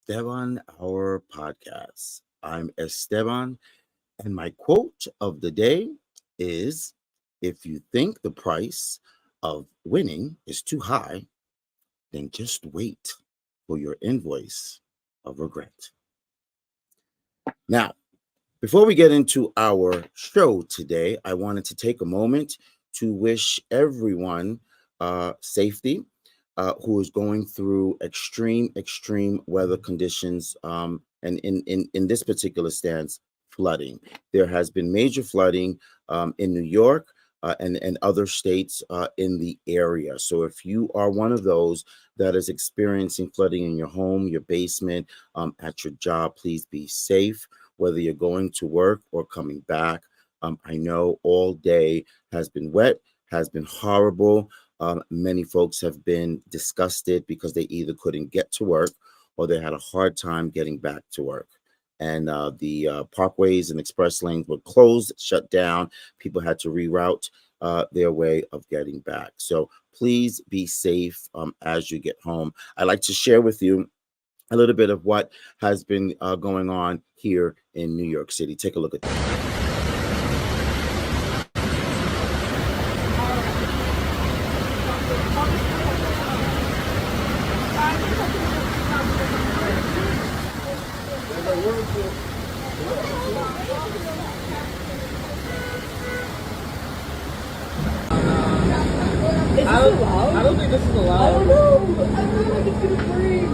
Esteban, our podcast. I'm Esteban, and my quote of the day is: if you think the price of winning is too high, then just wait for your invoice of regret. Now, before we get into our show today, I wanted to take a moment to wish everyone safety who is going through extreme weather conditions. And in this particular stance, flooding. There has been major flooding in New York. And other states in the area. So, if you are one of those that is experiencing flooding in your home, your basement, at your job, please be safe whether you're going to work or coming back. I know all day has been wet, has been horrible. Many folks have been disgusted because they either couldn't get to work or they had a hard time getting back to work. And the parkways and express lanes were closed, shut down. People had to reroute their way of getting back. So please be safe as you get home. I'd like to share with you a little bit of what has been going on here in New York City. Take a look at that. I don't think this is allowed. I don't know. I feel like it's gonna freeze.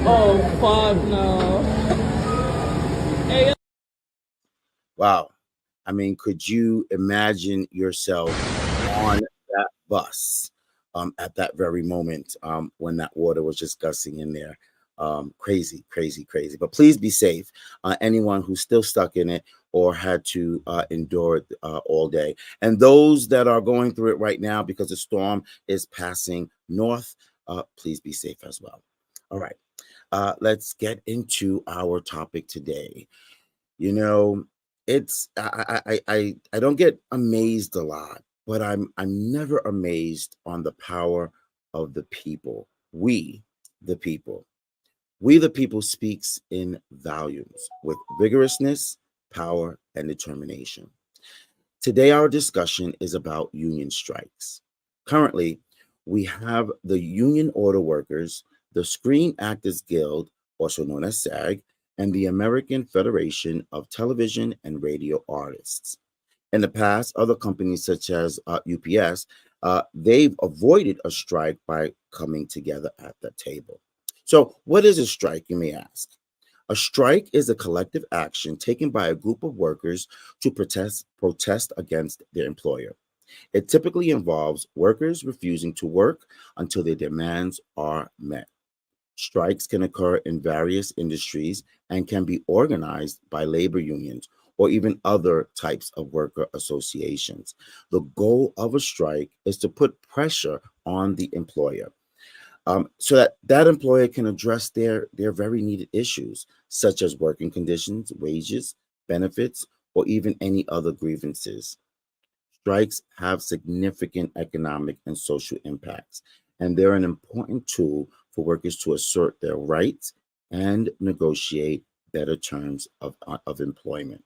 Oh, fuck no. Hey, Wow. I mean, could you imagine yourself on that bus at that very moment when that water was just gushing in there? Crazy, crazy, crazy. But please be safe. Anyone who's still stuck in it or had to endure it all day. And those that are going through it right now because the storm is passing north, please be safe as well. All right. Let's get into our topic today. You know, it's I don't get amazed a lot, but I'm never amazed on the power of the people. The people. We the people speaks in volumes with vigorousness, power, and determination. Today our discussion is about union strikes. Currently, we have the Union Auto Workers, the Screen Actors Guild, also known as SAG, and the American Federation of Television and Radio Artists. In the past, other companies such as UPS, they've avoided a strike by coming together at the table. So, what is a strike, you may ask? A strike is a collective action taken by a group of workers to protest against their employer. It typically involves workers refusing to work until their demands are met. Strikes can occur in various industries and can be organized by labor unions or even other types of worker associations. The goal of a strike is to put pressure on the employer so that that employer can address their very needed issues, such as working conditions, wages, benefits, or even any other grievances. Strikes have significant economic and social impacts, and they're an important tool for workers to assert their rights and negotiate better terms of employment.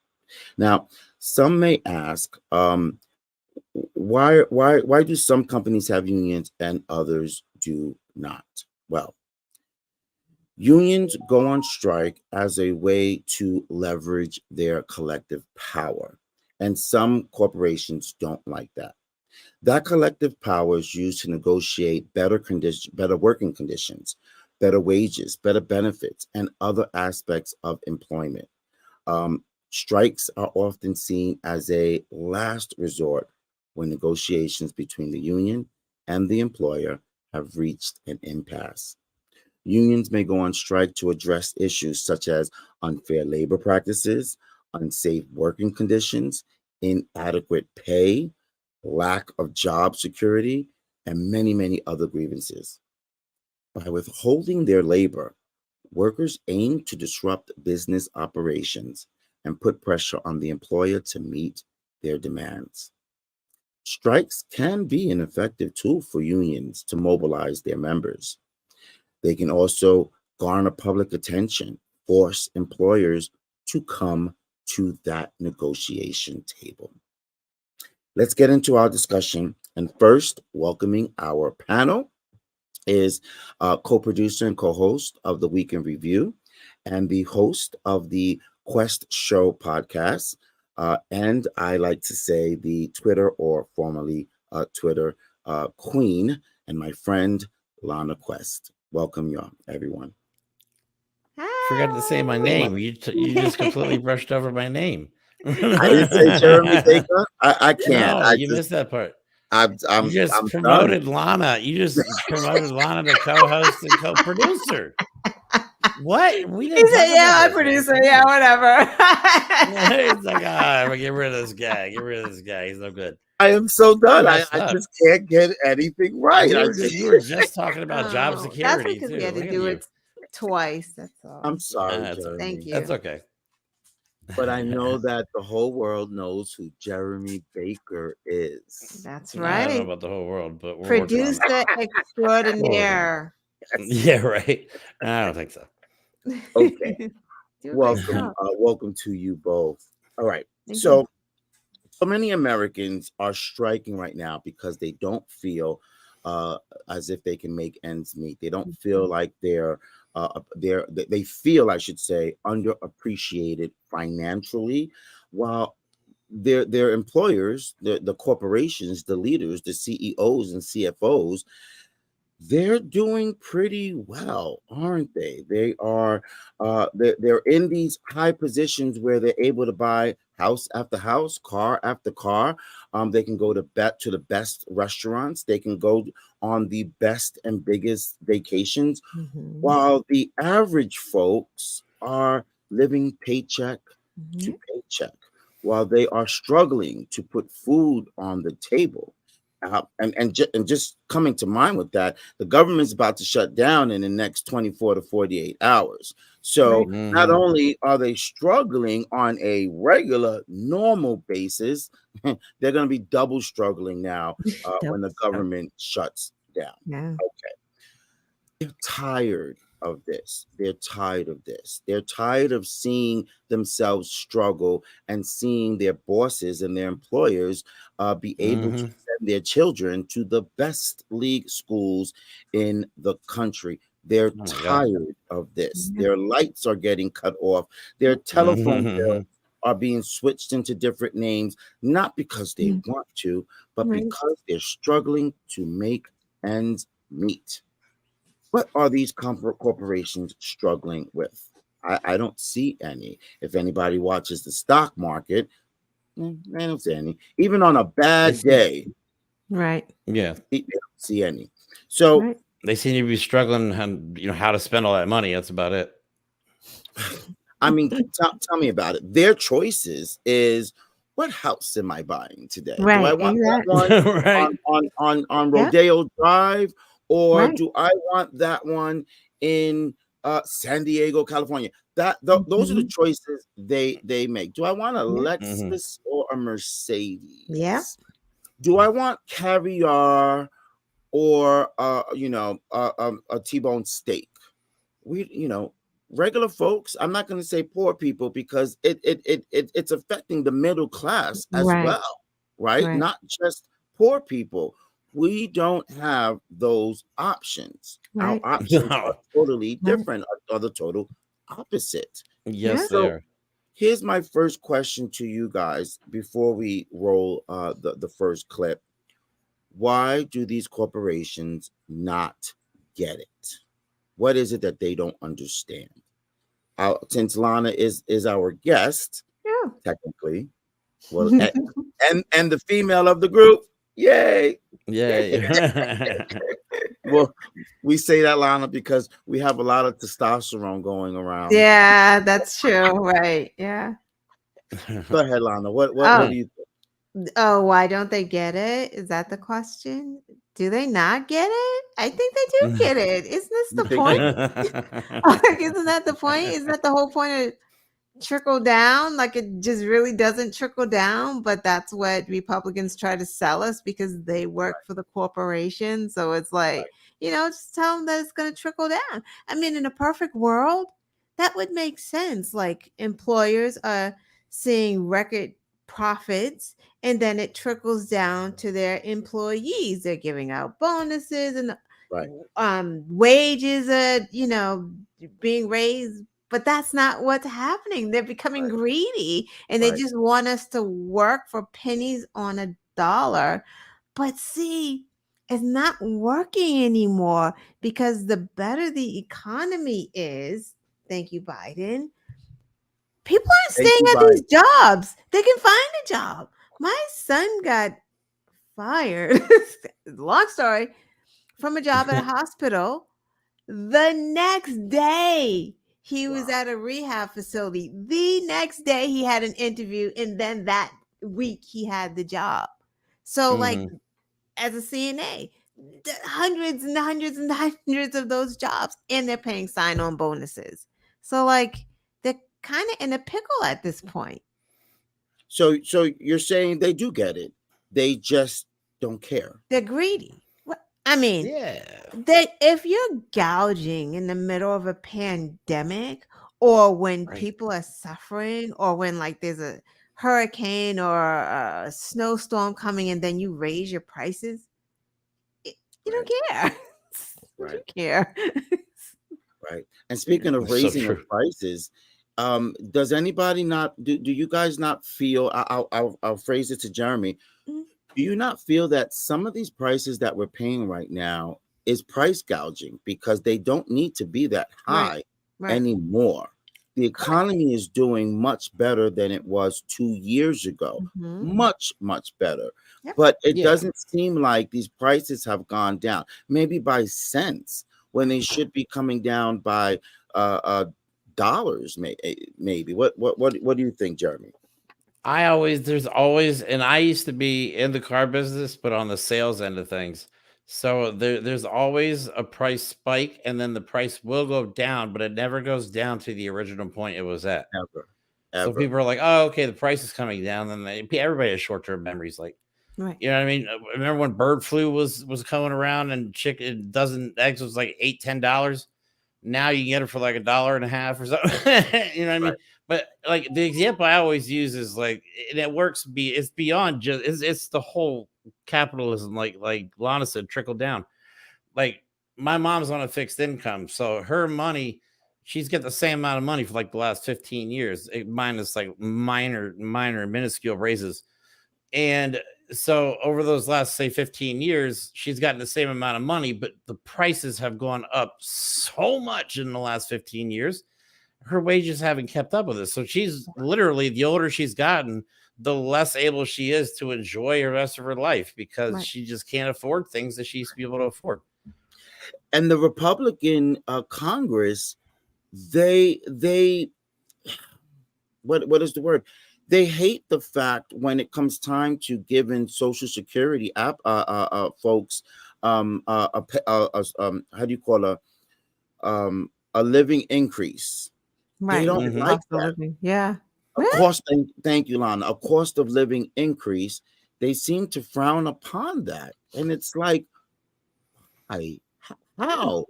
Now, some may ask, why do some companies have unions and others do not? Well, unions go on strike as a way to leverage their collective power, and some corporations don't like that. That collective power is used to negotiate better working conditions, better wages, better benefits, and other aspects of employment. Strikes are often seen as a last resort when negotiations between the union and the employer have reached an impasse. Unions may go on strike to address issues such as unfair labor practices, unsafe working conditions, inadequate pay, lack of job security, and many other grievances. By withholding their labor, workers aim to disrupt business operations and put pressure on the employer to meet their demands. Strikes can be an effective tool for unions to mobilize their members. They can also garner public attention, force employers to come to that negotiation table. Let's get into our discussion. And first, welcoming our panel is co-producer and co-host of the Week in Review and the host of the Quest Show podcast. And I like to say the Twitter, or formerly Twitter, queen, and my friend Lana Quest. Welcome, y'all, everyone. Forgot to say my name. You just completely brushed over my name. I didn't say Jeremy Baker. I can't. No, you missed that part. I'm You just I'm promoted done. Lana. You just promoted Lana to co-host and co-producer. What? We He didn't said, talk yeah, about this, producer, man. yeah, whatever. It's like, get rid of this guy. Get rid of this guy. He's no good. I am so done. I Messed up. just can't get anything right. You were just talking about job Oh, security that's because too. we had to Look at do you. it twice. That's all. I'm sorry, That's Jeremy. Thank you. That's okay. But I know that the whole world knows who Jeremy Baker is. That's I don't know right. about the whole world, but we're working on it. Producer extraordinaire. Yeah, right. I don't think so. Okay. Do a great Welcome. job. Welcome to you both. All right. Thank So many Americans are striking right now because they don't feel as if they can make ends meet. They don't feel like they feel, I should say, underappreciated financially, while their employers, the corporations, the leaders, the CEOs and CFOs, they're doing pretty well, aren't they? They are they're in these high positions where they're able to buy house after house, car after car. They can go to the best restaurants. They can go on the best and biggest vacations, while the average folks are living paycheck to paycheck, while they are struggling to put food on the table. And just coming to mind with that, the government's about to shut down in the next 24 to 48 hours. So not only are they struggling on a regular, normal basis, they're going to be double struggling now when the government shuts down. Yeah. Okay. They're tired of this. They're tired of this. They're tired of seeing themselves struggle and seeing their bosses and their employers be able to send their children to the best league schools in the country. They're tired of this. Their lights are getting cut off. Their telephone bills are being switched into different names, not because they want to, but because they're struggling to make ends meet. What are these corporations struggling with? I don't see any. If anybody watches the stock market, I don't see any. Even on a bad day, Right. Yeah, they don't see any. So they seem to be struggling on how to spend all that money. That's about it. I mean, tell me about it. Their choices is, what house am I buying today? Right, Do I want that one Right. on Rodeo Drive, or do I want that one in San Diego, California? Those are the choices they make. Do I want a Lexus or a Mercedes? Yeah. Do I want caviar or a T-bone steak? Regular folks, I'm not going to say poor people, because it's affecting the middle class as well, right? Not just poor people. We don't have those options. Our options are totally different, are the total opposite. Yes, So they are. here's my first question to you guys before we roll the first clip. Why do these corporations not get it? What is it that they don't understand? Since Lana is our guest, technically, well, and the female of the group, yay! Yeah. Well, we say that, Lana, because we have a lot of testosterone going around. Yeah, that's true. Right. Yeah. Go ahead, Lana. What do you think? Oh, why don't they get it? Is that the question? Do they not get it? I think they do get it. Isn't this the point? Isn't that the point? Isn't that the whole point of trickle down, like it just really doesn't trickle down, but that's what Republicans try to sell us because they work for the corporation. So it's like, Right. just tell them that it's going to trickle down. I mean, in a perfect world, that would make sense. Like employers are seeing record profits and then it trickles down to their employees. They're giving out bonuses and Right. wages are, being raised, but that's not what's happening. They're becoming Right. greedy and they Right. just want us to work for pennies on a dollar. But see, it's not working anymore because the better the economy is, thank you, Biden, people aren't Thank staying you, at these Biden. jobs. They can find a job. My son got fired, long story, from a job at a hospital. The next day, he was Wow. at a rehab facility. The next day, he had an interview, and then that week, he had the job. So, like, Mhm. as a CNA, hundreds and hundreds and hundreds of those jobs, and they're paying sign on bonuses. So, like, they're kind of in a pickle at this point. So you're saying they do get it. They just don't care. They're greedy. I mean, Yeah. that if you're gouging in the middle of a pandemic or when Right. people are suffering or when like there's a hurricane or a snowstorm coming and then you raise your prices, you don't Right. care. You Right. don't care. Right. And speaking of That's so raising of true. prices, does anybody not do you guys not feel? I'll phrase it to Jeremy. Mm, Do you not feel that some of these prices that we're paying right now is price gouging because they don't need to be that right, high right. anymore? The Correct. economy is doing much better than it was 2 years ago. Mhm. Much, much better. Yep. But it Yeah. doesn't seem like these prices have gone down, maybe by cents, when they should be coming down by dollars, maybe. What do you think, Jeremy? There's always, and I used to be in the car business, but on the sales end of things. So there's always a price spike, and then the price will go down, but it never goes down to the original point it was at. Ever, So ever. people are like, "Oh, okay, the price is coming down." Then everybody has short term memories, like, Right. you know what I mean. Remember when bird flu was coming around and chicken dozen eggs was like $8-10. Now you can get it for like $1.50 or something. You know what I mean? Right. But like the example I always use is like, and it works. It's beyond just it's the whole capitalism. Like Lana said, trickle down. Like my mom's on a fixed income, so her money, she's got the same amount of money for like the last 15 years, minus like minor minuscule raises. And so over those last, say, 15 years, she's gotten the same amount of money, but the prices have gone up so much in the last 15 years. Her wages haven't kept up with it. So she's literally, the older she's gotten, the less able she is to enjoy the rest of her life because Right. she just can't afford things that she used to be able to afford. And the Republican Congress, they what is the word? They hate the fact when it comes time to giving Social Security folks how do you call a living increase. They Right. don't The Mhm. like cost of that. living. Yeah. A Really? cost, thank you, Lana. A cost of living increase. They seem to frown upon that, and it's like, how?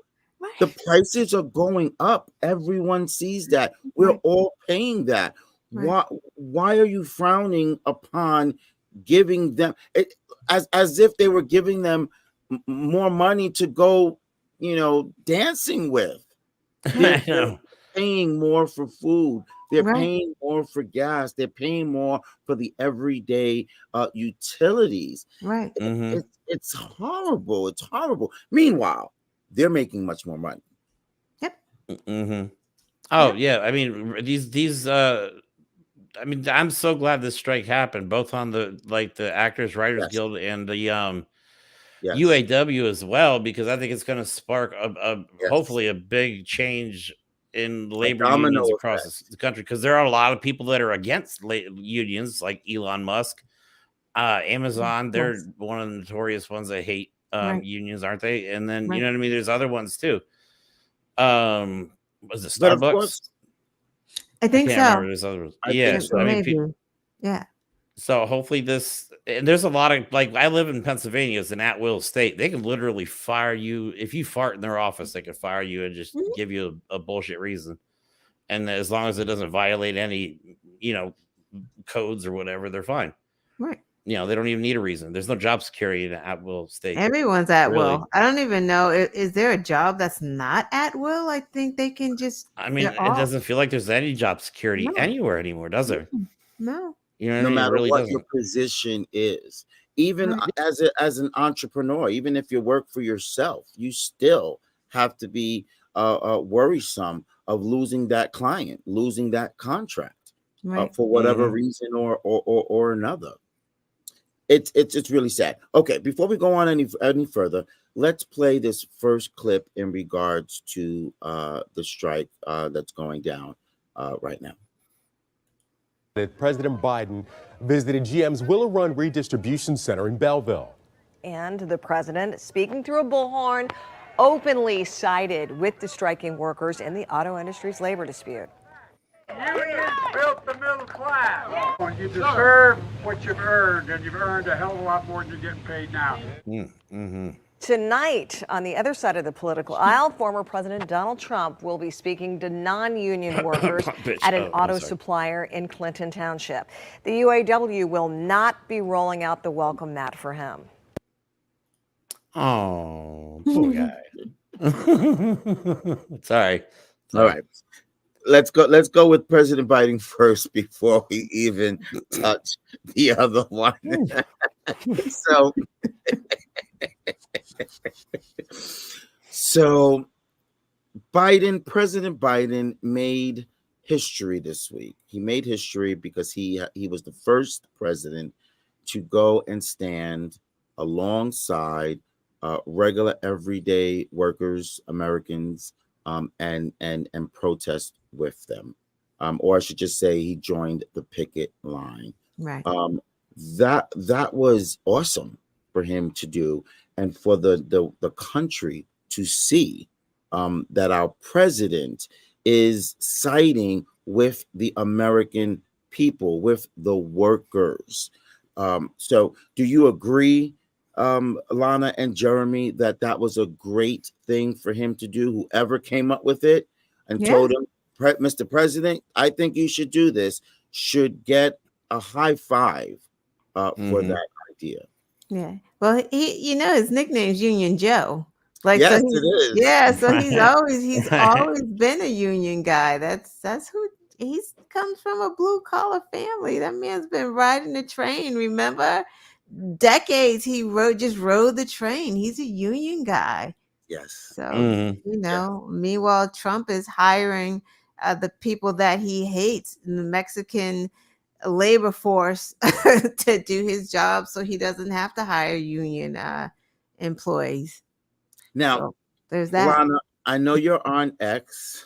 The Right. prices are going up. Everyone sees that. We're Right. all paying that. Right. Why are you frowning upon giving them it, as if they were giving them more money to go, dancing with? They're I know. paying more for food. They're Right. paying more for gas. They're paying more for the everyday utilities. Right. Mhm. It's horrible. It's horrible. Meanwhile, they're making much more money. Yep. Mhm. Oh, Yep. yeah. I mean, these I mean, I'm so glad this strike happened, both on the Actors Writers Yes, Guild and the yes, UAW as well, because I think it's going to spark a yes. hopefully a big change in A labor domino unions across effect. the country, because there are a lot of people that are against unions, like Elon Musk, Amazon. They're Yes. one of the notorious ones that hate Right. unions, aren't they? And then you Right. know what I mean. There's other ones too. Was it But of course, Starbucks? I I think can't remember. so. There's other. I think Yeah, so. I mean, Maybe. Yeah. so hopefully this. And there's a lot of like I live in Pennsylvania. It's an at-will state. They can literally fire you if you fart in their office. They could fire you and just Mhm. give you a bullshit reason. And as long as it doesn't violate any, you know, codes or whatever, they're fine. Right. You know, they don't even need a reason. There's no job security in an at-will state. Everyone's at Really. will. I don't even know. Is there a job that's not at will? I think they can just, I mean, they're it off. doesn't feel like there's any job security No. anywhere anymore, does there? No. You know what I No mean? It matter really what your doesn't. position is, even Right. as an entrepreneur, even if you work for yourself, you still have to be worrisome of losing that client, losing that contract Right. for whatever Mhm. reason or another. It's really sad. Okay, before we go on any further, let's play this first clip in regards to the strike that's going down right now. President Biden visited GM's Willow Run Redistribution Center in Belleville. And the president, speaking through a bullhorn, openly sided with the striking workers in the auto industry's labor dispute. Unions built the middle class. You deserve what you've earned, and you've earned a hell of a lot more than you're getting paid now. Mm-hmm. Tonight, on the other side of the political aisle, former President Donald Trump will be speaking to non-union workers at an auto supplier in Clinton Township. The UAW will not be rolling out the welcome mat for him. Oh, poor guy. Sorry. All right. Let's go with President Biden first before we even touch the other one. So President Biden made history this week. He made history because he was the first president to go and stand alongside regular everyday workers, Americans, and protest with them, or I should just say he joined the picket line. Right. That was awesome for him to do, and for the country to see that our president is siding with the American people, with the workers. So, do you agree, Lana and Jeremy, that was a great thing for him to do? Whoever came up with it and told him, Mr. President, I think you should do this, should get a high five for that idea. Yeah. Well, his nickname's Union Joe. Like, yes, so it is. Yeah, so he's always been a union guy. That's who comes from, a blue collar family. That man's been riding the train. Remember, decades he rode the train. He's a union guy. Yes. So meanwhile, Trump is hiring the people that he hates in the Mexican labor force to do his job, so he doesn't have to hire union employees. Now, so there's that. Lana, I know you're on X.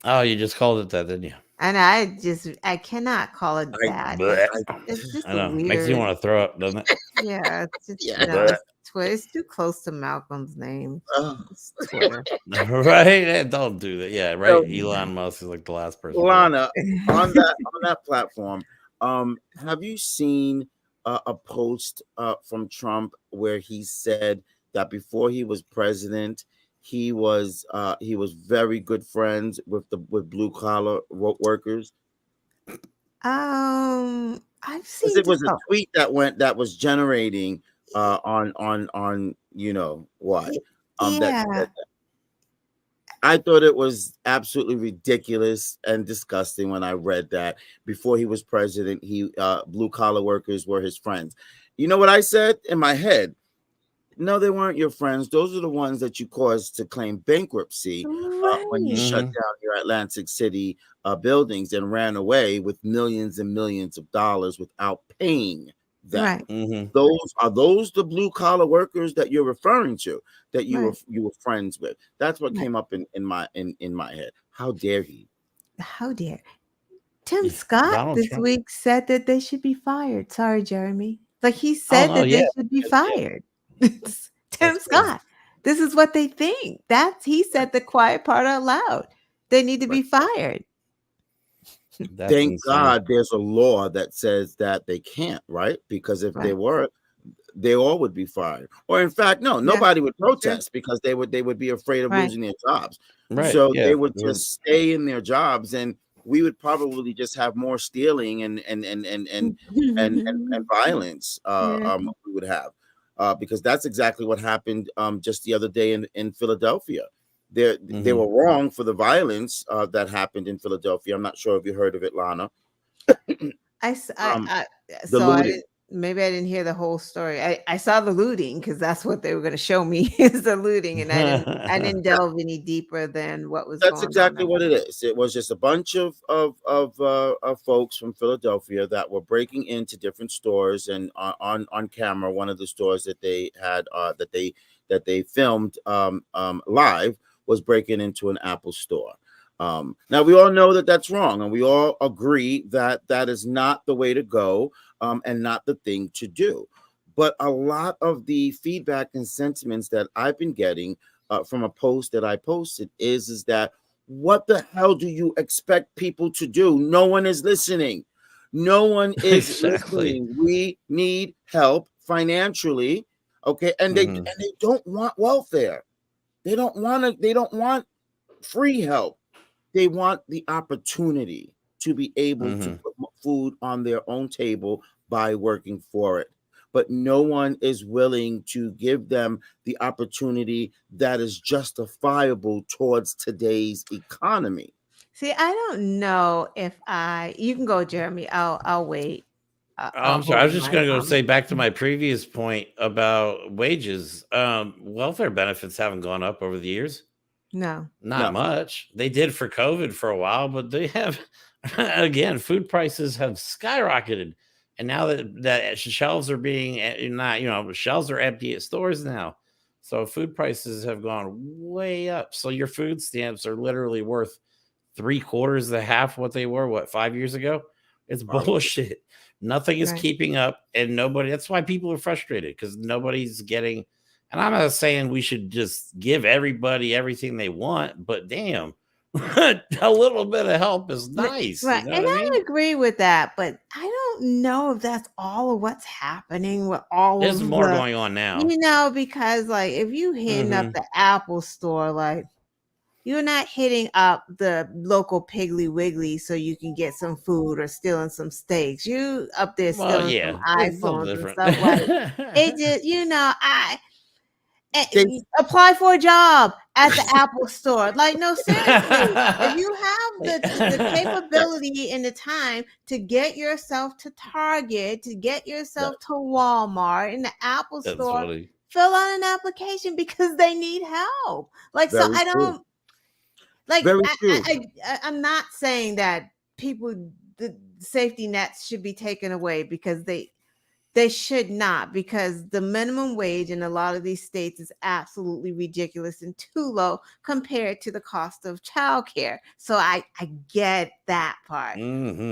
Oh, you just called it that, didn't you? And I cannot call it that. It's just I know. weird. Makes you want to throw up, doesn't it? Yeah, it's just, Yeah. it's too close to Malcolm's name. It's Twitter. Right? Don't do that. Yeah, right. Elon Musk is like the last person. Lana, on that platform, have you seen a post from Trump where he said that before he was president, he was very good friends with blue collar workers? I've seen It was a tweet that was generating on you know what. That I thought it was absolutely ridiculous and disgusting when I read that before he was president, blue collar workers were his friends. You know what I said in my head? No, they weren't your friends. Those are the ones that you caused to claim bankruptcy when you shut down your Atlantic City buildings and ran away with millions and millions of dollars without paying them. Right. Those the blue collar workers that you're referring to, that you were friends with? That's what came up in my head. How dare he? How dare Tim Scott this week said that they should be fired. Sorry, Jeremy. Like, he said that they should be fired. Tim Scott. This is what they think. He said the quiet part out loud. they need to be fired. That's Thank insane. God there's a law that says that they can't, right? Because if they Right. were, they all would be fired. Or in fact, no, nobody would protest because they would be afraid of Right. losing their jobs. Right. So Yeah. they would just stay in their jobs, and we would probably just have more stealing and violence we would have. Because that's exactly what happened just the other day in Philadelphia. They were wrong for the violence that happened in Philadelphia. I'm not sure if you heard of it, Lana. The looting. Maybe I didn't hear the whole story. I saw the looting because that's what they were going to show me is the looting, and I didn't delve any deeper than what was That's going exactly on. what it is. It was just a bunch of folks from Philadelphia that were breaking into different stores, and on camera, one of the stores that they had that they filmed live was breaking into an Apple store. Now we all know that that's wrong, and we all agree that that is not the way to go, and not the thing to do. But a lot of the feedback and sentiments that I've been getting from a post that I posted is that what the hell do you expect people to do? No one is listening. No one is listening. We need help financially, okay? And they don't want welfare. They don't want free help. They want the opportunity to be able to put food on their own table by working for it. But no one is willing to give them the opportunity that is justifiable towards today's economy. See, I don't know if you can go, Jeremy. I'll wait. I'm sorry. I was just going to go say back to my previous point about wages. Welfare benefits haven't gone up over the years. No, not much. They did for COVID for a while, but they have again, food prices have skyrocketed. And now that shelves are being shelves are empty at stores now. So food prices have gone way up. So your food stamps are literally worth 3/4 of half what they were 5 years ago. It's bullshit. Nothing is keeping up, and that's why people are frustrated, because nobody's getting. And I'm not saying we should just give everybody everything they want, but damn, a little bit of help is nice. Right. You know And what I mean? agree with that, but I don't know if that's all of what's happening with all There's of more going on now. Because like if you hitting up the Apple store, like you're not hitting up the local Piggly Wiggly so you can get some food or stealing some steaks. You up there stealing some iPhones and stuff like it just, apply for a job at the Apple store. Like, no, seriously, if you have the capability and the time to get yourself to Target, to get yourself to Walmart in the Apple store, fill out an application because they need help. Like, so I don't like. I'm not saying that the safety nets should be taken away, because they should not, because the minimum wage in a lot of these states is absolutely ridiculous and too low compared to the cost of childcare. So I get that part.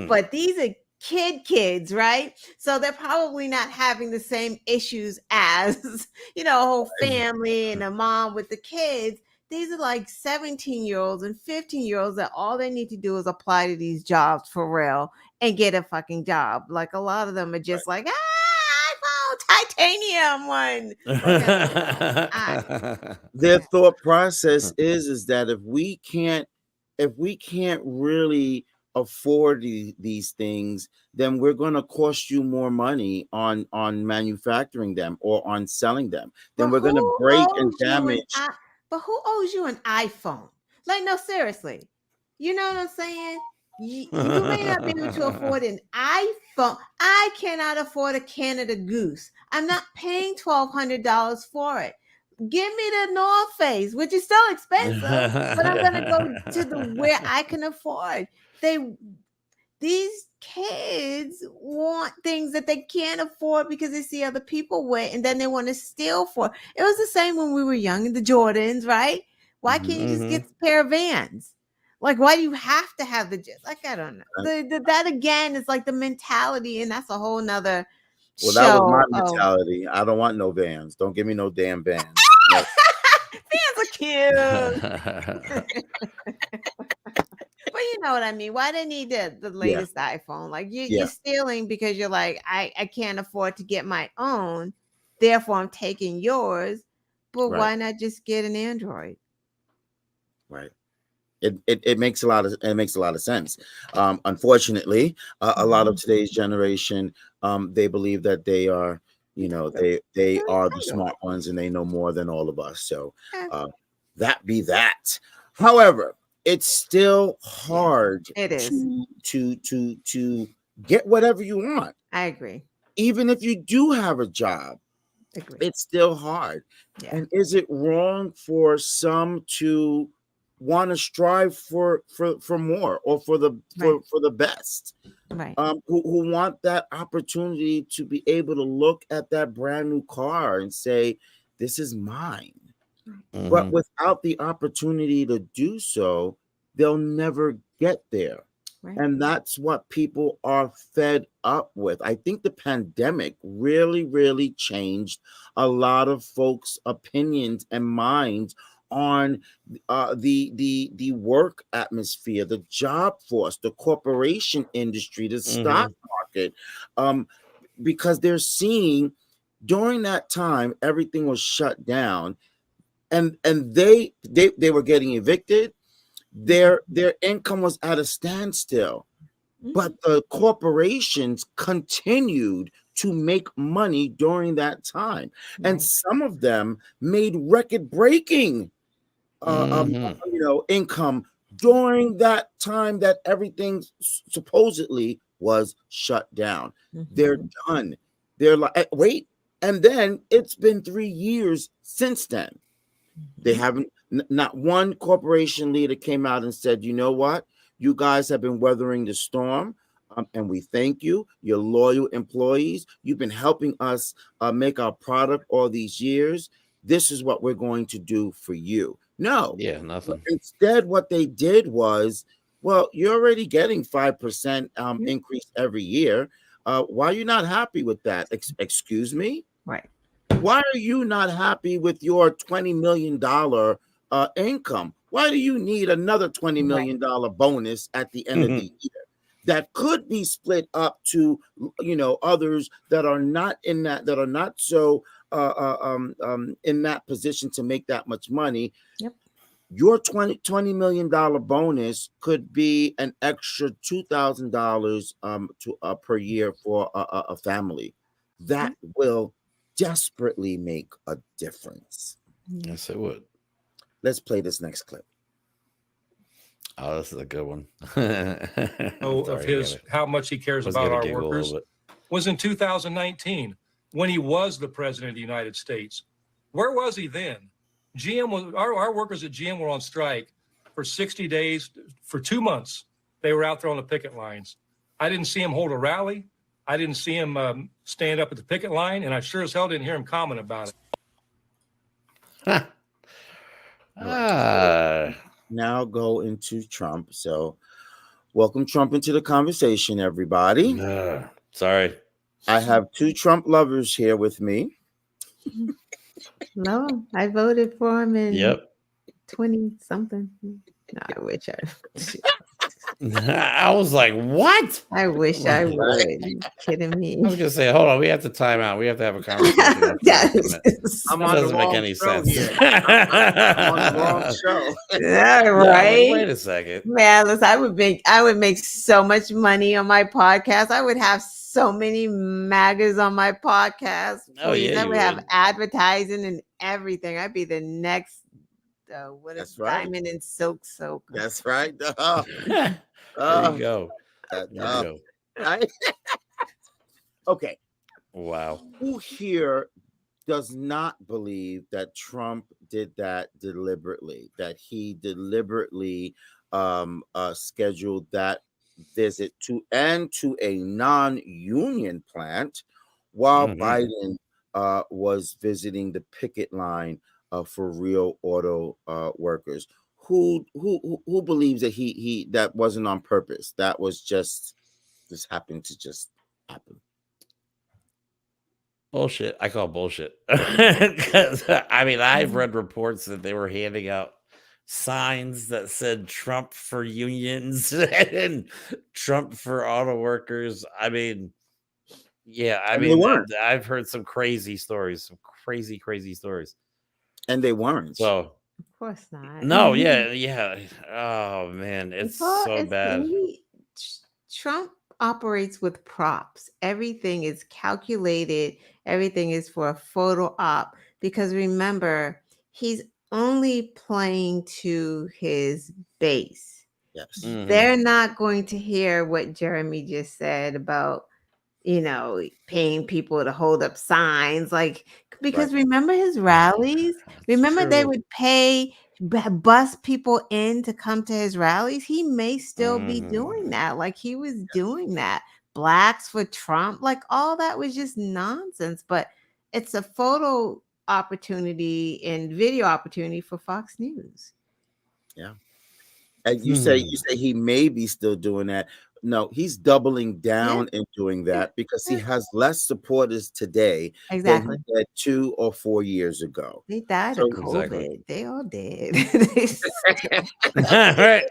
But these are kids, right? So they're probably not having the same issues as, a whole family and a mom with the kids. These are like 17-year-olds and 15-year-olds that all they need to do is apply to these jobs for real and get a fucking job. Like, a lot of them are just like, titanium one. Their thought process is that if we can't really afford these things, then we're going to cost you more money on manufacturing them or on selling them. Then we're going to break and damage. But who owes you an iPhone? Like, no, seriously. You know what I'm saying? You may not be able to afford an iPhone. I cannot afford a Canada Goose. I'm not paying $1,200 for it. Give me the North Face, which is still expensive, but I'm gonna go to where I can afford. These kids want things that they can't afford because they see other people with, and then they want to steal for. It was the same when we were young, in the Jordans, right? Why can't you just get a pair of Vans? Like, why do you have to have I don't know. That again is like the mentality, and that's a whole nother show. That was my mentality. I don't want no Vans. Don't give me no damn Vans. Vans are cute. you know what I mean. Why they need the latest iPhone? Like you're stealing because you're like, I can't afford to get my own, therefore I'm taking yours. But why not just get an Android? Right. It makes a lot of sense. Unfortunately, a lot of today's generation, they believe that they are, they are the smart ones and they know more than all of us. So that be that. However, it's still hard to get whatever you want. I agree. Even if you do have a job, it's still hard. Yeah. And is it wrong for some to want to strive for more or for the best? Right. Who want that opportunity to be able to look at that brand new car and say, this is mine. Mm-hmm. But without the opportunity to do so, they'll never get there. Right. And that's what people are fed up with. I think the pandemic really, really changed a lot of folks' opinions and minds on the work atmosphere, the job force, the corporation industry, the stock market, because they're seeing during that time everything was shut down, and they were getting evicted. Their income was at a standstill, but the corporations continued to make money during that time, and some of them made record-breaking income during that time that everything supposedly was shut down. They're done. They're like, wait, and then it's been 3 years since then. They haven't, not one corporation leader came out and said, you know what, you guys have been weathering the storm, and we thank you. You're loyal employees. You've been helping us make our product all these years. This is what we're going to do for you. No. Yeah, nothing. Instead, what they did was, well, you're already getting 5% increase every year. Why are you not happy with that? Excuse me? Right. Why are you not happy with your $20 million income? Why do you need another $20 million bonus at the end of the year that could be split up to, others that are not in that are not so in that position to make that much money? Yep. Your $20 million bonus could be an extra $2,000 per year for a family. That will desperately make a difference. Yes, it would. Let's play this next clip. Oh, this is a good one. How much he cares about our workers was in 2019 when he was the president of the United States. Where was he then? Our workers at GM were on strike for 60 days, for 2 months. They were out there on the picket lines. I didn't see him hold a rally. I didn't see him stand up at the picket line, and I sure as hell didn't hear him comment about it. Now go into Trump. So welcome Trump into the conversation, everybody. Sorry. I have 2 Trump lovers here with me. No, I voted for him in 20-something. No, I wish I was like, what? I wish I would. Are you kidding me? I was gonna say, hold on, we have to time out. We have to have a conversation. That doesn't make any sense. I'm on the wrong show. Yeah, right. Wait a second. Man, listen, I would make so much money on my podcast. I would have so many magas on my podcast. Please. I would have advertising and everything. I'd be the next Diamond and Silk. That's right. There you go. Right? Okay. Wow. Who here does not believe that Trump did that deliberately, that he deliberately scheduled that visit to a non-union plant while Biden was visiting the picket line for real auto workers? Who believes that he that wasn't on purpose? That was just happened to just happen. Bullshit. I call bullshit. Because I mean, I've read reports that they were handing out signs that said Trump for unions and Trump for auto workers. I mean, yeah, I And they mean, weren't. I've heard some crazy stories, some crazy stories. And they weren't. So, Of course not. no, yeah. Oh man, it's so bad. Trump operates with props. Everything is calculated. Everything is for a photo op. Because remember, he's only playing to his base. Yes. They're not going to hear what Jeremy just said about, paying people to hold up signs, because remember his rallies? Remember they would bus people in to come to his rallies? He may still be doing that. Like he was doing that. Blacks for Trump, like all that was just nonsense, but it's a photo opportunity and video opportunity for Fox News. Yeah. And you say he may be still doing that. No, he's doubling down and doing that because he has less supporters today than he had 2 or 4 years ago. They died So of COVID. They all did. Right.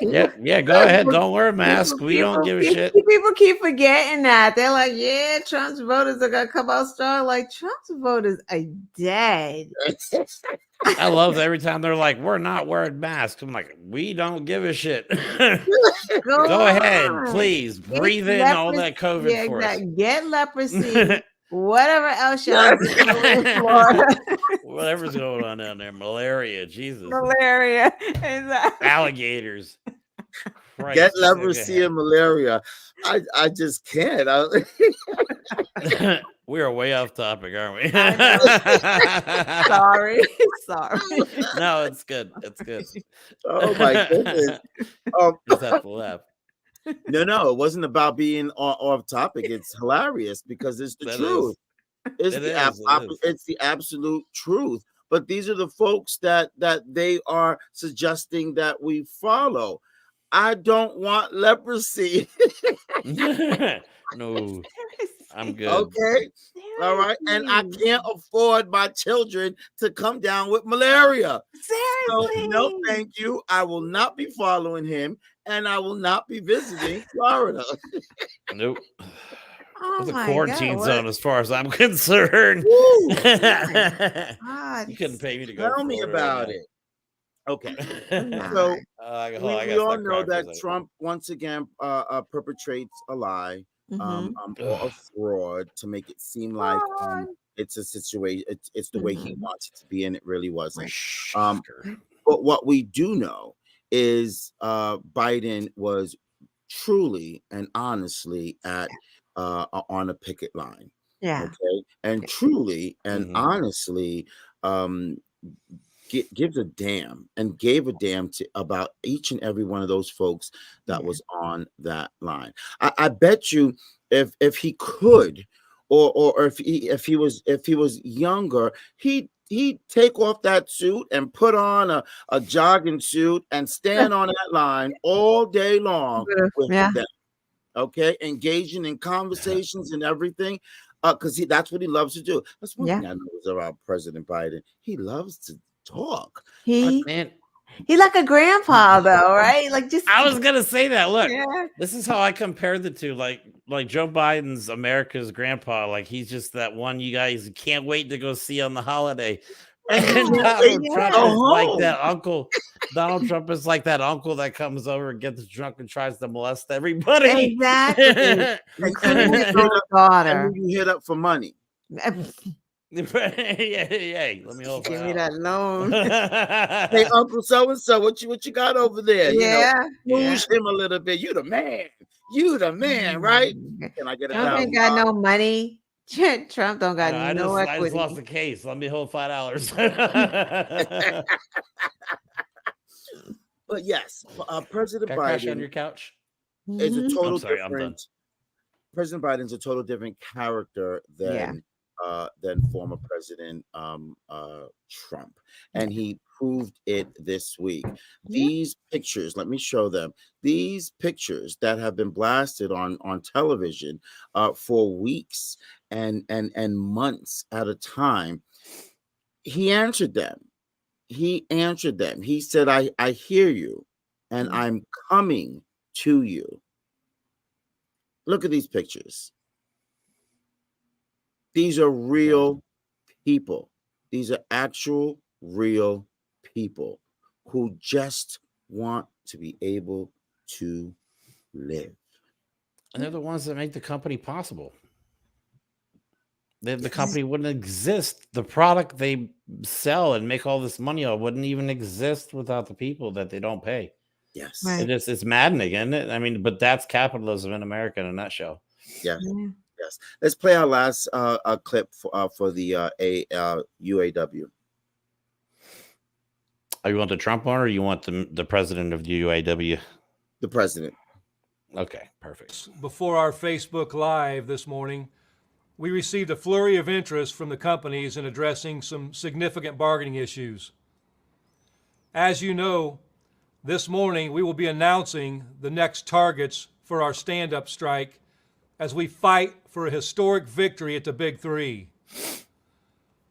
Yeah, go ahead. Don't wear a mask. We don't give a shit. People keep forgetting that. They're like, yeah, Trump's voters are gonna come out strong. Like Trump's voters are dead. I love every time they're like, we're not wearing masks. I'm like, we don't give a shit. Go ahead, please. Breathe in all that COVID for us. Get leprosy. Whatever else y'all do in Florida. Whatever's going on down there. Malaria, Jesus. Malaria. Exactly. Alligators. Christ. Get leprosy and malaria. I just can't. We are way off topic, aren't we? Sorry. No, it's good. It's good. Oh my goodness. Just have to laugh. No, it wasn't about being off topic. It's hilarious because it's the truth. It's the absolute truth. But these are the folks that they are suggesting that we follow. I don't want leprosy. No, I'm good. Okay. All right. And I can't afford my children to come down with malaria. Seriously. So, no, thank you. I will not be following him and I will not be visiting Florida. Nope. Oh it's a my quarantine God, zone as far as I'm concerned. Woo, you couldn't pay me to go. Tell me about it. Okay. So we all know that Trump once again perpetrates a lie or a fraud to make it seem like it's a situation. It's the way he wants it to be, and it really wasn't. But what we do know is Biden was truly and honestly on a picket line. Yeah. Okay. And truly and honestly gives a damn and gave a damn about each and every one of those folks that was on that line. I bet you if he could or if he was younger, he'd take off that suit and put on a jogging suit and stand on that line all day long with them. Okay, engaging in conversations and everything, because that's what he loves to do. That's one thing I know about President Biden. He loves to talk. He's like a grandpa, though, right? Like I was gonna say that. Look, this is how I compared the two. Like Joe Biden's America's grandpa. Like he's just that one you guys can't wait to go see on the holiday. And Donald Trump is like that uncle. Donald Trump is like that uncle that comes over and gets drunk and tries to molest everybody. Exactly. And you hit up for money. Yeah, let me hold. Give me that loan. Hey, Uncle so and so, what you got over there? Push him a little bit. You the man. You the man, right? Can I get Trump ain't got no money. Trump don't got no equity. I just lost the case. Let me hold $5. But yes, President Biden on your couch is a total different. President Biden's a total different character than former President Trump, and he proved it this week. These pictures, let me show them. These pictures that have been blasted on television for weeks and months at a time. He answered them. he answered them. He said, I hear you, and I'm coming to you. Look at these pictures. These are real people. These are actual real people who just want to be able to live. And they're the ones that make the company possible. The company wouldn't exist. The product they sell and make all this money on wouldn't even exist without the people that they don't pay. Yes. Right. It's maddening, isn't it? I mean, but that's capitalism in America in a nutshell. Yeah. Yes. Let's play our last clip for the UAW. You want the Trump one, or you want the president of the UAW? The president. Okay, perfect. Before our Facebook Live this morning, we received a flurry of interest from the companies in addressing some significant bargaining issues. As you know, this morning we will be announcing the next targets for our stand-up strike as we fight for a historic victory at the Big Three.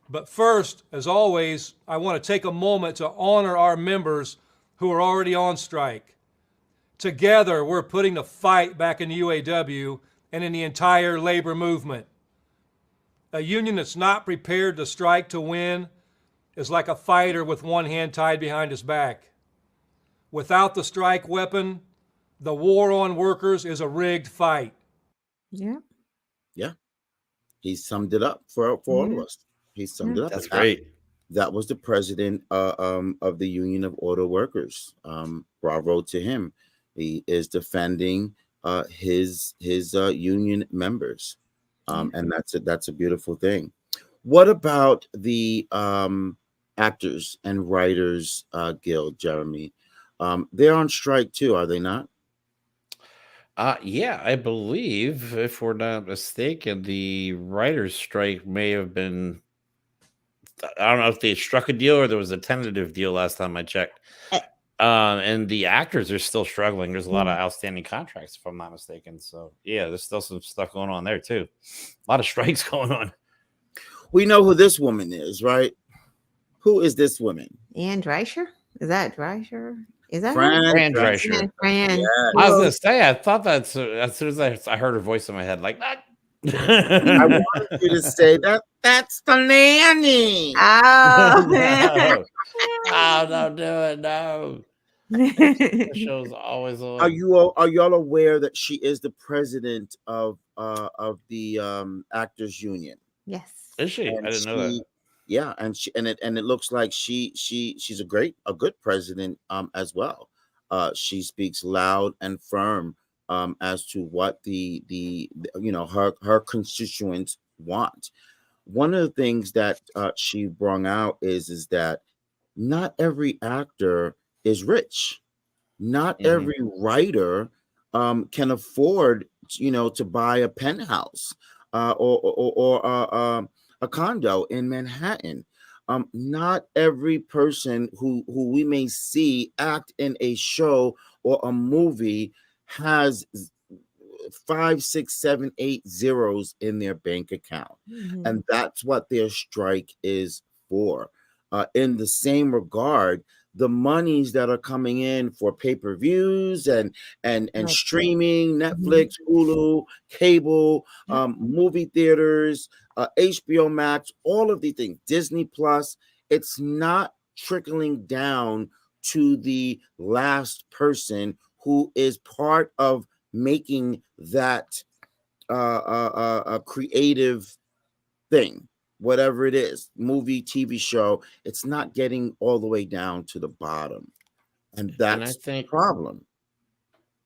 But first, as always, I want to take a moment to honor our members who are already on strike. Together, we're putting the fight back in the UAW and in the entire labor movement. A union that's not prepared to strike to win is like a fighter with one hand tied behind his back. Without the strike weapon, the war on workers is a rigged fight. Yeah. Yeah. He summed it up for all of us. He summed it up. That's great. That was the president of the Union of Auto Workers. Bravo to him. He is defending his union members. And that's a beautiful thing. What about the Actors and Writers Guild, Jeremy? They're on strike too, are they not? Yeah, I believe, if we're not mistaken, the writers' strike may have been. I don't know if they struck a deal or there was a tentative deal last time I checked. And the actors are still struggling. There's a lot of outstanding contracts, if I'm not mistaken. So yeah, there's still some stuff going on there too. A lot of strikes going on. We know who this woman is, right? Who is this woman? Ann Dreicher? Is that Dreicher? Is that Fran Dreicher. Fran. Yeah. I was gonna say, I thought that as soon as I heard her voice in my head, like that. I wanted you to say that's the nanny. Oh, No. Oh, don't do it. No. The show's always on. Are y'all aware that she is the president of the Actors Union? Yes. Is she? And I didn't know that. Yeah, and it looks like she's a good president as well. She speaks loud and firm as to what the her constituents want. One of the things that she brought out is that not every actor is rich. Not every writer can afford, to buy a penthouse or a condo in Manhattan. Not every person who we may see act in a show or a movie has 5, 6, 7, 8 zeros in their bank account. And that's what their strike is for. In the same regard, the monies that are coming in for pay-per-views and streaming, Netflix, Hulu, cable, movie theaters, HBO Max, all of these things, Disney Plus, it's not trickling down to the last person who is part of making that a creative thing, whatever it is, movie, TV show. It's not getting all the way down to the bottom, and that's the problem.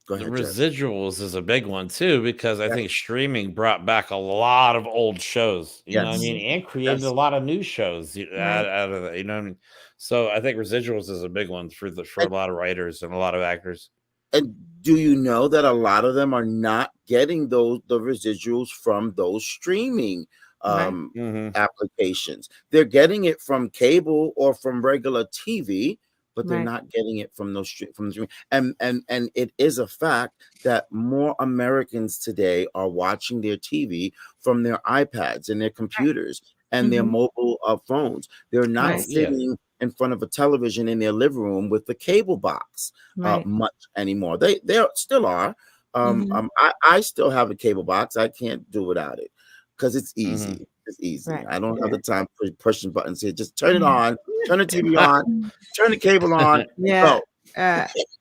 Go ahead, the residuals is a big one too, because I think streaming brought back a lot of old shows, you know what I mean, and created a lot of new shows out of that, you know what I mean? So I think residuals is a big one for a lot of writers and a lot of actors. And do you know that a lot of them are not getting the residuals from those streaming applications? They're getting it from cable or from regular TV, but they're not getting it from those from the streaming. And it is a fact that more Americans today are watching their TV from their iPads and their computers and their mobile phones. They're not sitting in front of a television in their living room with the cable box Right. much anymore. They still are. Mhm. I still have a cable box. I can't do without it because it's easy. Mhm. It's easy. Right. I don't have Yeah. the time for pushing buttons here. Just turn it on, turn the TV on, turn the cable on, and Yeah. go.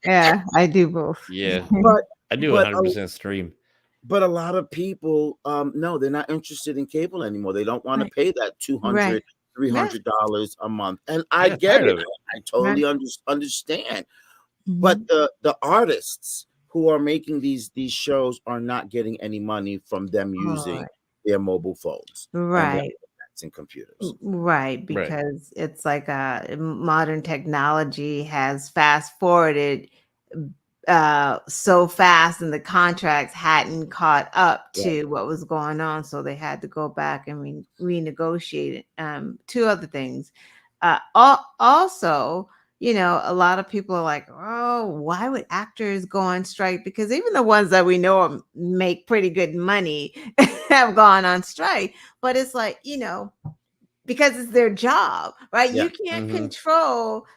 Yeah, I do both. Yeah, But I do but 100% stream. but a lot of people, no, they're not interested in cable anymore. They don't want to Right. pay that Right. $200, Yeah. $300 a month. And I I got get tired it. of it. I totally Right. understand. But Mhm. the artists who are making these shows are not getting any money from them using Right. their mobile phones and their Right. iPads and computers. Right, Right. because it's like modern technology has fast forwarded so fast, and the contracts hadn't caught up Right. to what was going on, so they had to go back and renegotiate. Two other things. Also, a lot of people are like, oh, why would actors go on strike? Because even the ones that we know make pretty good money have gone on strike. But it's like, because it's their job, right? Yeah. You can't Mhm. control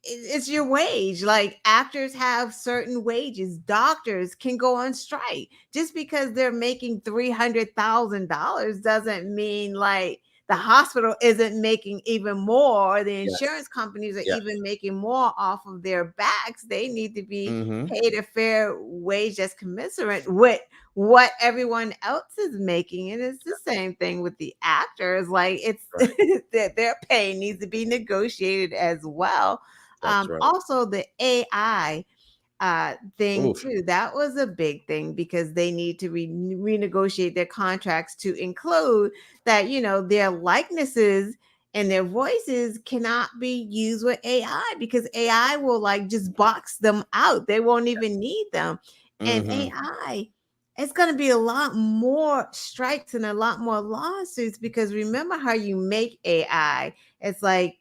it's your wage. Like, actors have certain wages. Doctors can go on strike. Just because they're making $300,000 doesn't mean like the hospital isn't making even more, or the Yes. insurance companies are Yes. even making more off of their backs. They need to be Mhm. paid a fair wage that's commensurate with what everyone else is making. And it's the same thing with the actors. Like, it's Right. their pay needs to be negotiated as well. That's right. Also, the AI thing Oof. too, that was a big thing, because they need to renegotiate their contracts to include that, their likenesses and their voices cannot be used with AI, because AI will like just box them out. They won't even need them. And Mhm. AI, it's going to be a lot more strikes and a lot more lawsuits, because remember how you make AI. It's like,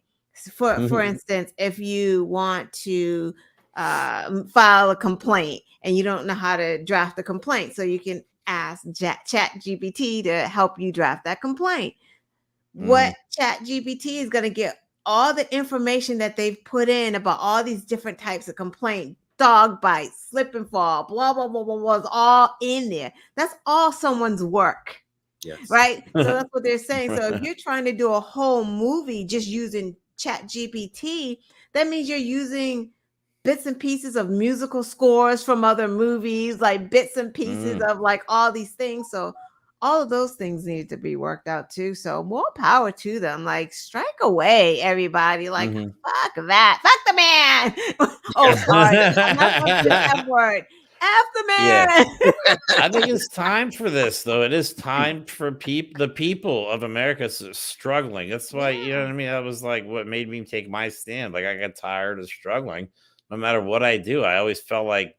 for instance, if you want to file a complaint and you don't know how to draft a complaint, so you can ask Chat GPT to help you draft that complaint. What Mhm. Chat GPT is going to get all the information that they've put in about all these different types of complaint, dog bites, slip and fall, blah blah blah blah blah, is all in there. That's all someone's work, Yes. right? So that's what they're saying. So if you're trying to do a whole movie just using Chat GPT, that means you're using bits and pieces of musical scores from other movies, like bits and pieces Mm. of like all these things. So all of those things need to be worked out too. So more power to them. Like, strike away, everybody. Like, Mhm. fuck that. Fuck the man. Oh, sorry. I'm not going to say the F word. F the Yeah. man. I think it's time for this, though. It is time for the people of America struggling. That's why, you know what I mean? That was like what made me take my stand. Like, I got tired of struggling. No matter what I do, I always felt like,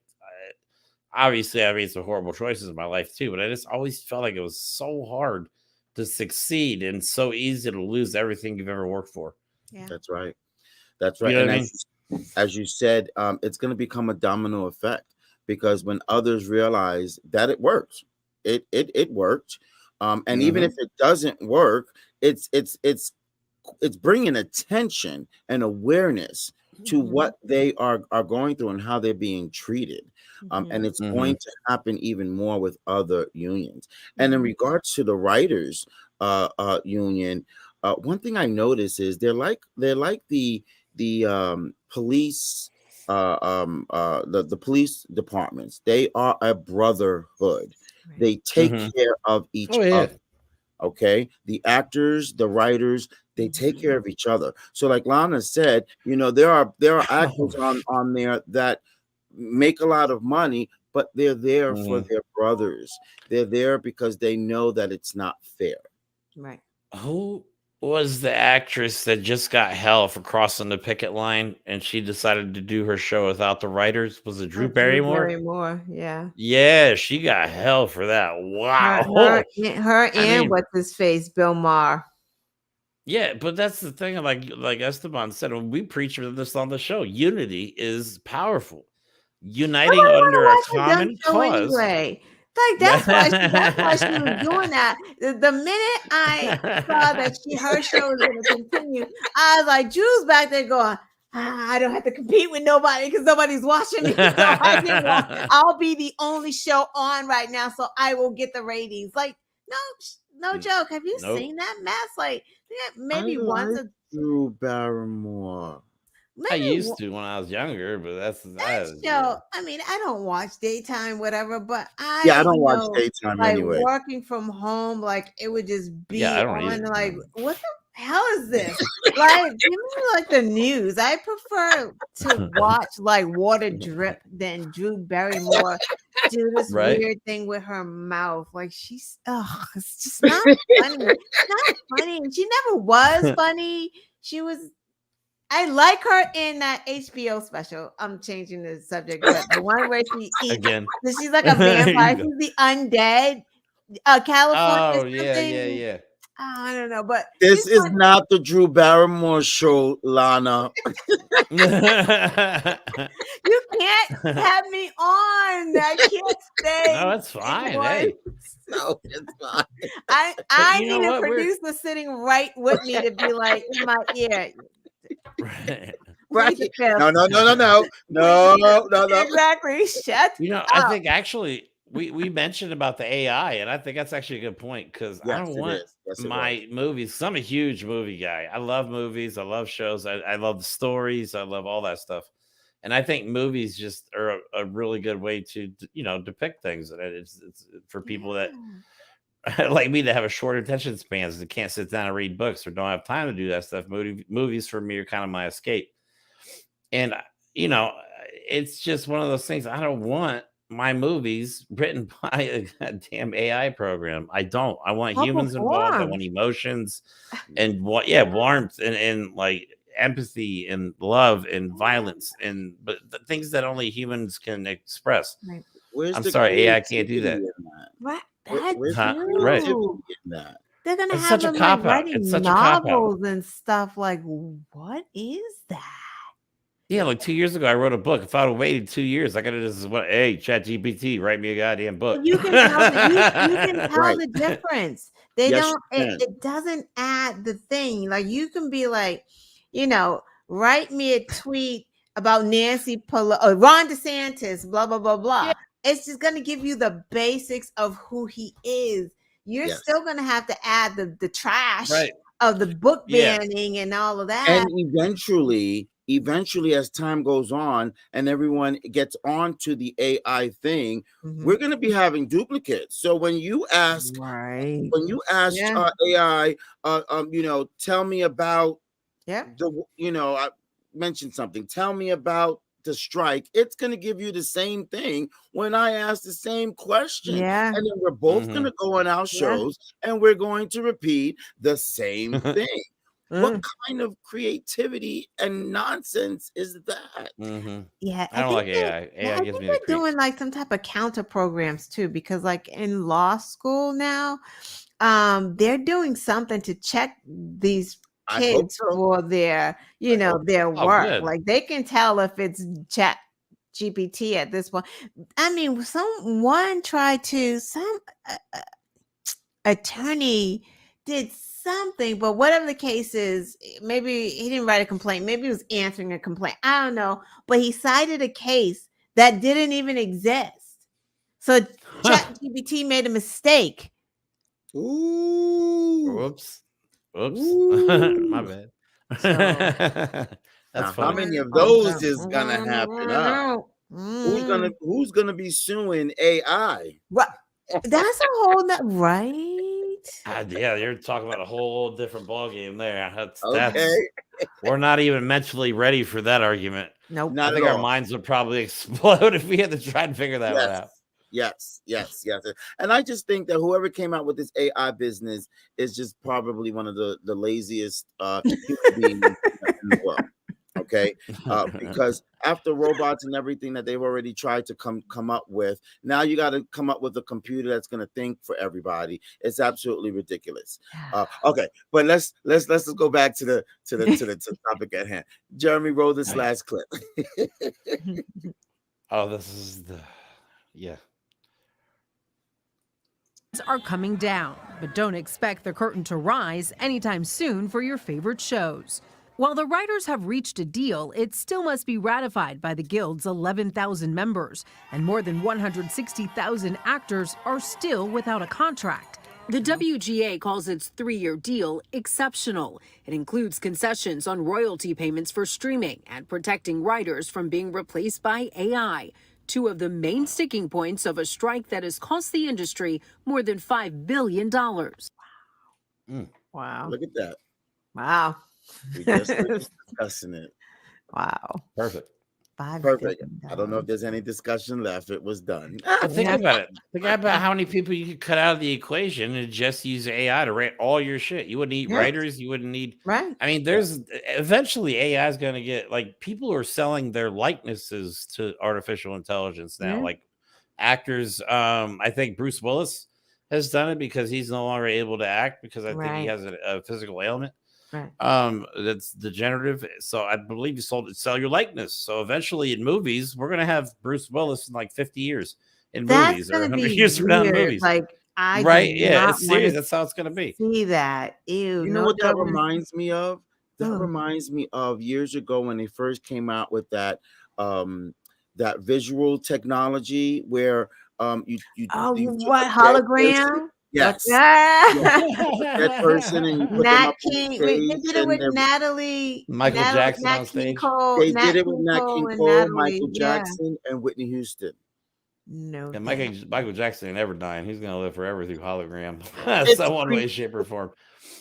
obviously, I made some horrible choices in my life too, but I just always felt like it was so hard to succeed and so easy to lose everything you've ever worked for. Yeah. That's right. That's You right. know And what I mean? as you said, it's going to become a domino effect, because when others realize that it works, it worked. And even if Mhm. it doesn't work, it's bringing attention and awareness to what they are going through and how they're being treated. And it's going Mhm. to happen even more with other unions. And in regards to the writers union, one thing I notice is they're like the police, the police departments. They are a brotherhood. Right. They take Mhm. care of each Oh, yeah. other. Okay, the actors, the writers, they take care of each other. So like Lana said, there are actors on there that make a lot of money, but they're there for Mhm. their brothers. They're there because they know that it's not fair. Right. Who was the actress that just got hell for crossing the picket line and she decided to do her show without the writers? Was it Drew Drew Barrymore? Barrymore. Yeah. Yeah, she got hell for that. Her, her, Wow. her, I and mean, what's his face, Bill Maher. yeah, but that's the thing. Like Esteban said, when we preach this on the show, unity is powerful. Nobody Uniting want to under a watch a dumb common show cause. anyway. Like that's why she was doing that. The minute I saw that her show was going to continue, I was like, Drew's back there going, I don't have to compete with nobody because nobody's watching me. So I didn't want. I'll be the only show on right now, so I will get the ratings. Like, no joke. Have you seen that mess? Like, maybe once. Drew Barrymore. I used to when I was younger, but that's show. Yeah. I mean, I don't watch daytime, whatever, but I don't watch daytime like anyway. Working from home, like it would just be I don't on. either. Like, what the hell is this? Like, give me like the news. I prefer to watch like water drip than Drew Barrymore do this weird thing with her mouth. Like it's just not funny. Not funny. She never was funny. She was. I like her in that HBO special. I'm changing the subject, but the one where she eats again. She's like a vampire. She's the undead. California. Oh yeah. Oh, I don't know, but this is not the Drew Barrymore show, Lana. You can't have me on. I can't stay. No, it's fine. Hey. No, it's fine. I need a producer sitting right with me to be like in my ear. Right. No. Exactly. Shut up. I think actually we mentioned about the AI, and I think that's actually a good point because I don't want my movies. I'm a huge movie guy. I love movies. I love shows. I love the stories. I love all that stuff. And I think movies just are a really good way to, depict things. And it's for people that like me that have a short attention spans that can't sit down and read books or don't have time to do that stuff. Movies for me are kind of my escape. And, it's just one of those things. I don't want my movies written by a goddamn AI program. I don't. I want humans involved. I want emotions and warmth and like empathy and love and violence but the things that only humans can express. Right. I'm sorry, AI can't do that. What? Right. They're gonna it's have such a them cop like out. writing It's such a cop out. novels and stuff. Like, what is that? Yeah, like 2 years ago, I wrote a book. If I would have waited 2 years, I could have just hey, ChatGPT, write me a goddamn book. You can tell the difference. They don't. It doesn't add the thing. Like you can be like, write me a tweet about Nancy Pelosi or Ron DeSantis, blah blah blah blah. Yeah. It's just gonna give you the basics of who he is. You're still gonna have to add the trash of the book banning and all of that. And eventually as time goes on and everyone gets onto the AI thing, we're going to be having duplicates. So when you ask AI, tell me about I mentioned something, tell me about the strike, it's going to give you the same thing when I ask the same question. And then we're both going to go on our shows and we're going to repeat the same thing. What kind of creativity and nonsense is that? Yeah, I don't like AI. AI gives me the creeps. They're doing like some type of counter programs too, because like in law school now, they're doing something to check these kids for their, their work. Good. Like they can tell if it's Chat GPT at this point. I mean, some attorney did something, but whatever the case is, maybe he didn't write a complaint, maybe he was answering a complaint, I don't know, but he cited a case that didn't even exist. So ChatGPT made a mistake. Whoops. My bad. That's how many of those is gonna happen? Who's gonna be suing AI? That's a whole right. Yeah, you're talking about a whole different ballgame there. That's we're not even mentally ready for that argument. Nope. I think our minds would probably explode if we had to try and figure that one out. Yes. And I just think that whoever came out with this AI business is just probably one of the laziest human beings in the world. Okay, because after robots and everything that they've already tried to come up with, now you got to come up with a computer that's going to think for everybody. It's absolutely ridiculous. Okay, but let's go back to the topic at hand. Jeremy, roll this last clip. Oh, this is are coming down, but don't expect the curtain to rise anytime soon for your favorite shows. While the writers have reached a deal, it still must be ratified by the Guild's 11,000 members, and more than 160,000 actors are still without a contract. The WGA calls its 3-year deal exceptional. It includes concessions on royalty payments for streaming and protecting writers from being replaced by AI. Two of the main sticking points of a strike that has cost the industry more than $5 billion. Wow. Look at that. Wow. We just finished discussing it. Wow. Perfect. Perfect. I don't know if there's any discussion left. It was done. Think about it. Think about how many people you could cut out of the equation and just use AI to write all your shit. You wouldn't need writers. You wouldn't need. Right. I mean, there's eventually AI is going to get like people are selling their likenesses to artificial intelligence now. Yeah. Like actors. I think Bruce Willis has done it because he's no longer able to act because I think he has a physical ailment. Right. That's degenerative. So I believe you sell your likeness. So eventually in movies, we're gonna have Bruce Willis in like 50 years in movies or 100 years from now in movies. Like I Yeah, it's serious. That's how it's gonna be. See that. Ew. You know what that reminds me of? That reminds me of years ago when they first came out with that that visual technology where you hologram? Yes. That person and you put Nat them up King. on stage. They did it with Natalie. Michael Jackson on stage. They did it with Nat King Cole, Michael Jackson, and Whitney Houston. No. And Michael Jackson ain't never dying. He's gonna live forever through hologram. Some one way, shape, or form.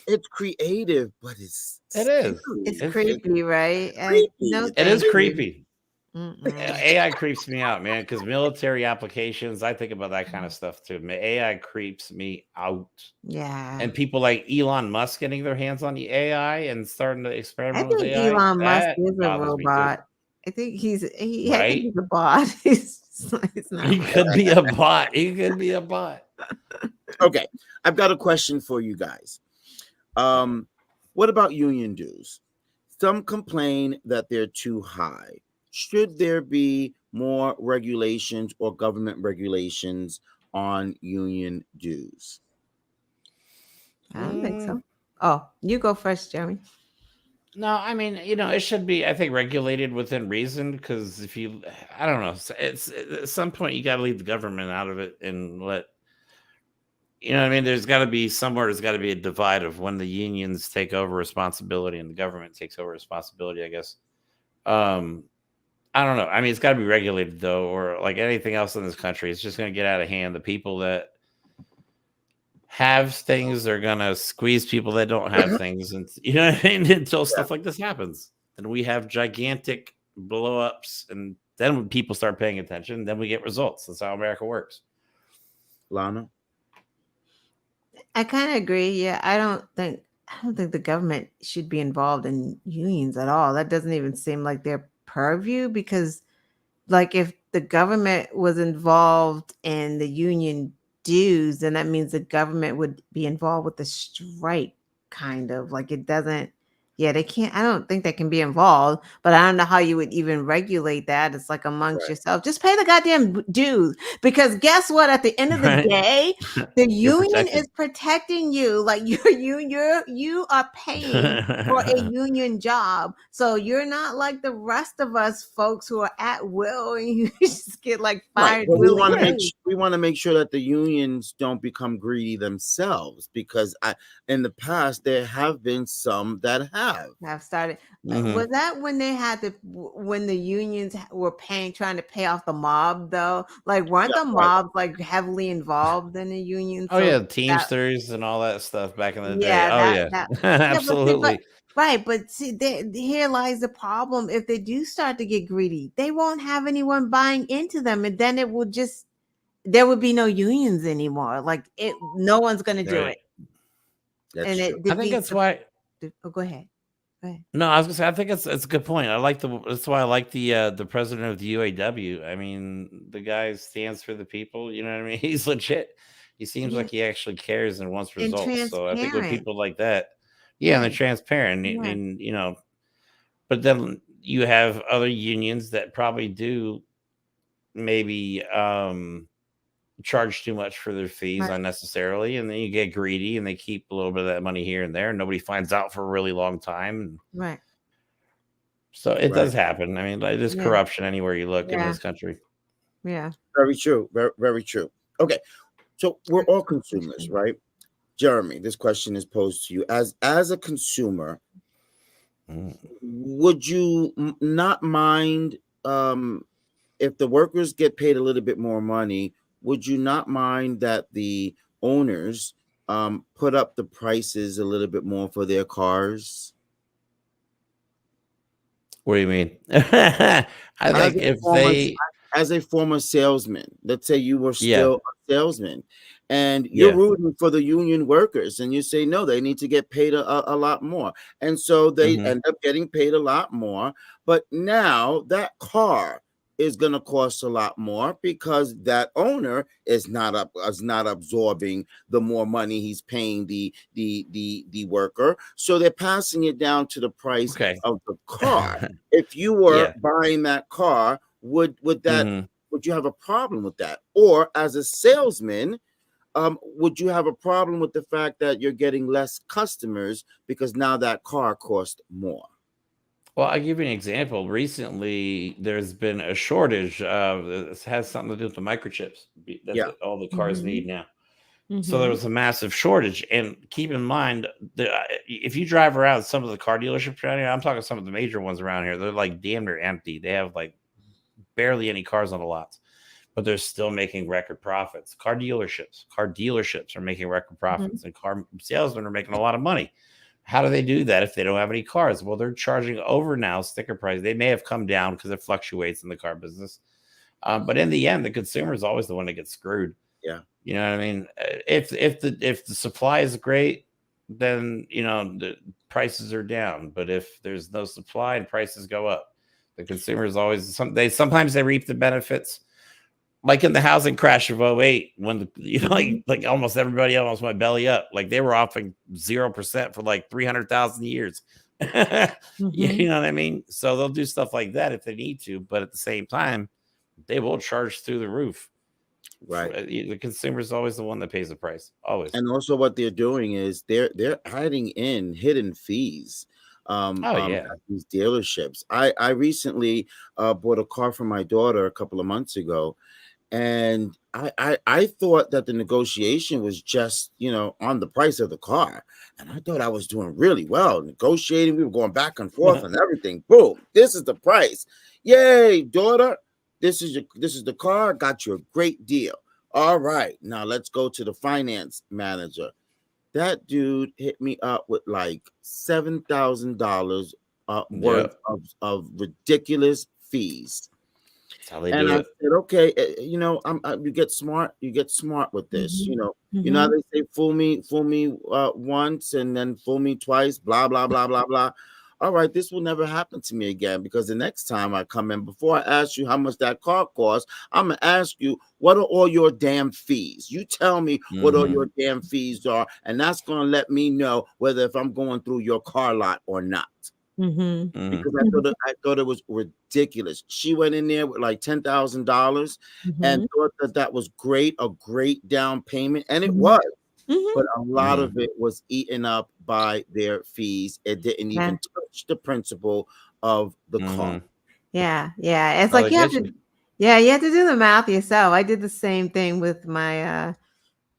It's creative, but it is. It's creepy, right? It is creepy. AI creeps me out, man, because military applications, I think about that kind of stuff too. AI creeps me out. Yeah. And people like Elon Musk getting their hands on the AI and starting to experiment with AI. Elon Musk is a robot. I think he's a bot. He could be a bot. He could be a bot. Okay. I've got a question for you guys. What about union dues? Some complain that they're too high. Should there be more regulations or government regulations on union dues? I don't think so. Oh, you go first, Jeremy. No, I mean, it should be, I think, regulated within reason, because I don't know, it's at some point you got to leave the government out of it and let, I mean, there's got to be a divide of when the unions take over responsibility and the government takes over responsibility, I guess. I don't know. I mean, it's got to be regulated, though, or like anything else in this country, it's just going to get out of hand. The people that have things are going to squeeze people that don't have things. And you know what I mean? Until stuff like this happens. Then we have gigantic blow-ups. And then when people start paying attention, then we get results. That's how America works. Lana? I kind of agree. Yeah, I don't think the government should be involved in unions at all. That doesn't even seem like their purview, because like if the government was involved in the union dues, then that means the government would be involved with the strike, kind of like it doesn't. Yeah, they can't. I don't think they can be involved, but I don't know how you would even regulate that. It's like amongst yourself. Just pay the goddamn dues, because guess what? At the end of the day, the union is protecting you. Like you are paying for a union job, so you're not like the rest of us folks who are at will and you just get like fired. Right. We want to make sure that the unions don't become greedy themselves, because in the past there have been some that have started. Was that when they had when the unions were trying to pay off the mob, though? Like, weren't the mobs like heavily involved in the union? Oh, yeah, Teamsters and all that stuff back in the day. Absolutely. But see, here lies the problem. If they do start to get greedy, they won't have anyone buying into them, and then it will there would be no unions anymore. Like no one's going to do it. That's true. I think that's why. Oh, go ahead. No, I was gonna say, I think it's a good point. That's why I like the president of the UAW. I mean, the guy stands for the people. You know what I mean? He's legit. He seems like he actually cares and wants results. So I think with people like that, and they're transparent, and but then you have other unions that probably do maybe charge too much for their fees Right. unnecessarily, and then you get greedy and they keep a little bit of that money here and there. And nobody finds out for a really long time. Right. So it Right. does happen. I mean, there's Yeah. corruption anywhere you look in Yeah. this country. Yeah. Very true. Very, very true. Okay. So we're all consumers, right? Jeremy, this question is posed to you. As a consumer, would you not mind if the workers get paid a little bit more money? Would you not mind that the owners put up the prices a little bit more for their cars? What do you mean? I As think a if former, they, as a former salesman, let's say you were yeah, still a salesman, and you're yeah, rooting for the union workers, and you say no, they need to get paid a lot more, and so they hmm end up getting paid a lot more. But now that car is going to cost a lot more because that owner is not absorbing the more money he's paying the worker, so they're passing it down to the price okay, of the car. If you were yeah, buying that car, would hmm you have a problem with that? Or as a salesman, would you have a problem with the fact that you're getting less customers because now that car costs more? Well, I'll give you an example. Recently, there's been a shortage of this has something to do with the microchips. That's Yeah. what all the cars Mm-hmm. need now. So there Mm-hmm. was a massive shortage. And keep in mind, if you drive around some of the car dealerships around here, I'm talking some of the major ones around here, they're like damn near empty. They have like barely any cars on the lots, but they're still making record profits. Car dealerships are making record profits, and car salesmen are making a lot of money. How do they do that if they don't have any cars? Well, they're charging over now sticker price. They may have come down because it fluctuates in the car business. But in the end, the consumer is always the one that gets screwed. Yeah. You know what I mean? If the supply is great, then the prices are down. But if there's no supply and prices go up, the consumer is always sometimes they reap the benefits. Like in the housing crash of 08, when like almost everybody almost went belly up. Like they were offering 0% for like 300,000 years. You know what I mean? So they'll do stuff like that if they need to, but at the same time, they will charge through the roof. Right. The consumer is always the one that pays the price. Always. And also what they're doing is they're hiding in hidden fees Oh yeah. at these dealerships. I recently bought a car for my daughter a couple of months ago, and I thought that the negotiation was just on the price of the car, and I thought I was doing really well negotiating. We were going back and forth and everything. Boom, this is the price. Yay, daughter, this is the car. Got you a great deal. All right, now let's go to the finance manager. That dude hit me up with like $7,000 worth Yep. of ridiculous fees. That's how they And do I it. said, okay, you get smart with this. You know how they say, fool me once and then fool me twice, blah, blah, blah, blah, blah. All right, this will never happen to me again, because the next time I come in, before I ask you how much that car costs, I'm going to ask you, what are all your damn fees? You tell me what all your damn fees are, and that's going to let me know whether if I'm going through your car lot or not. Because I thought it was ridiculous. She went in there with like $10,000 and thought that was a great down payment, and it was. But a lot of it was eaten up by their fees. It didn't even touch the principle of the car. Yeah. It's Oh, like they you have get to. you. Yeah, you have to do the math yourself. I did the same thing with my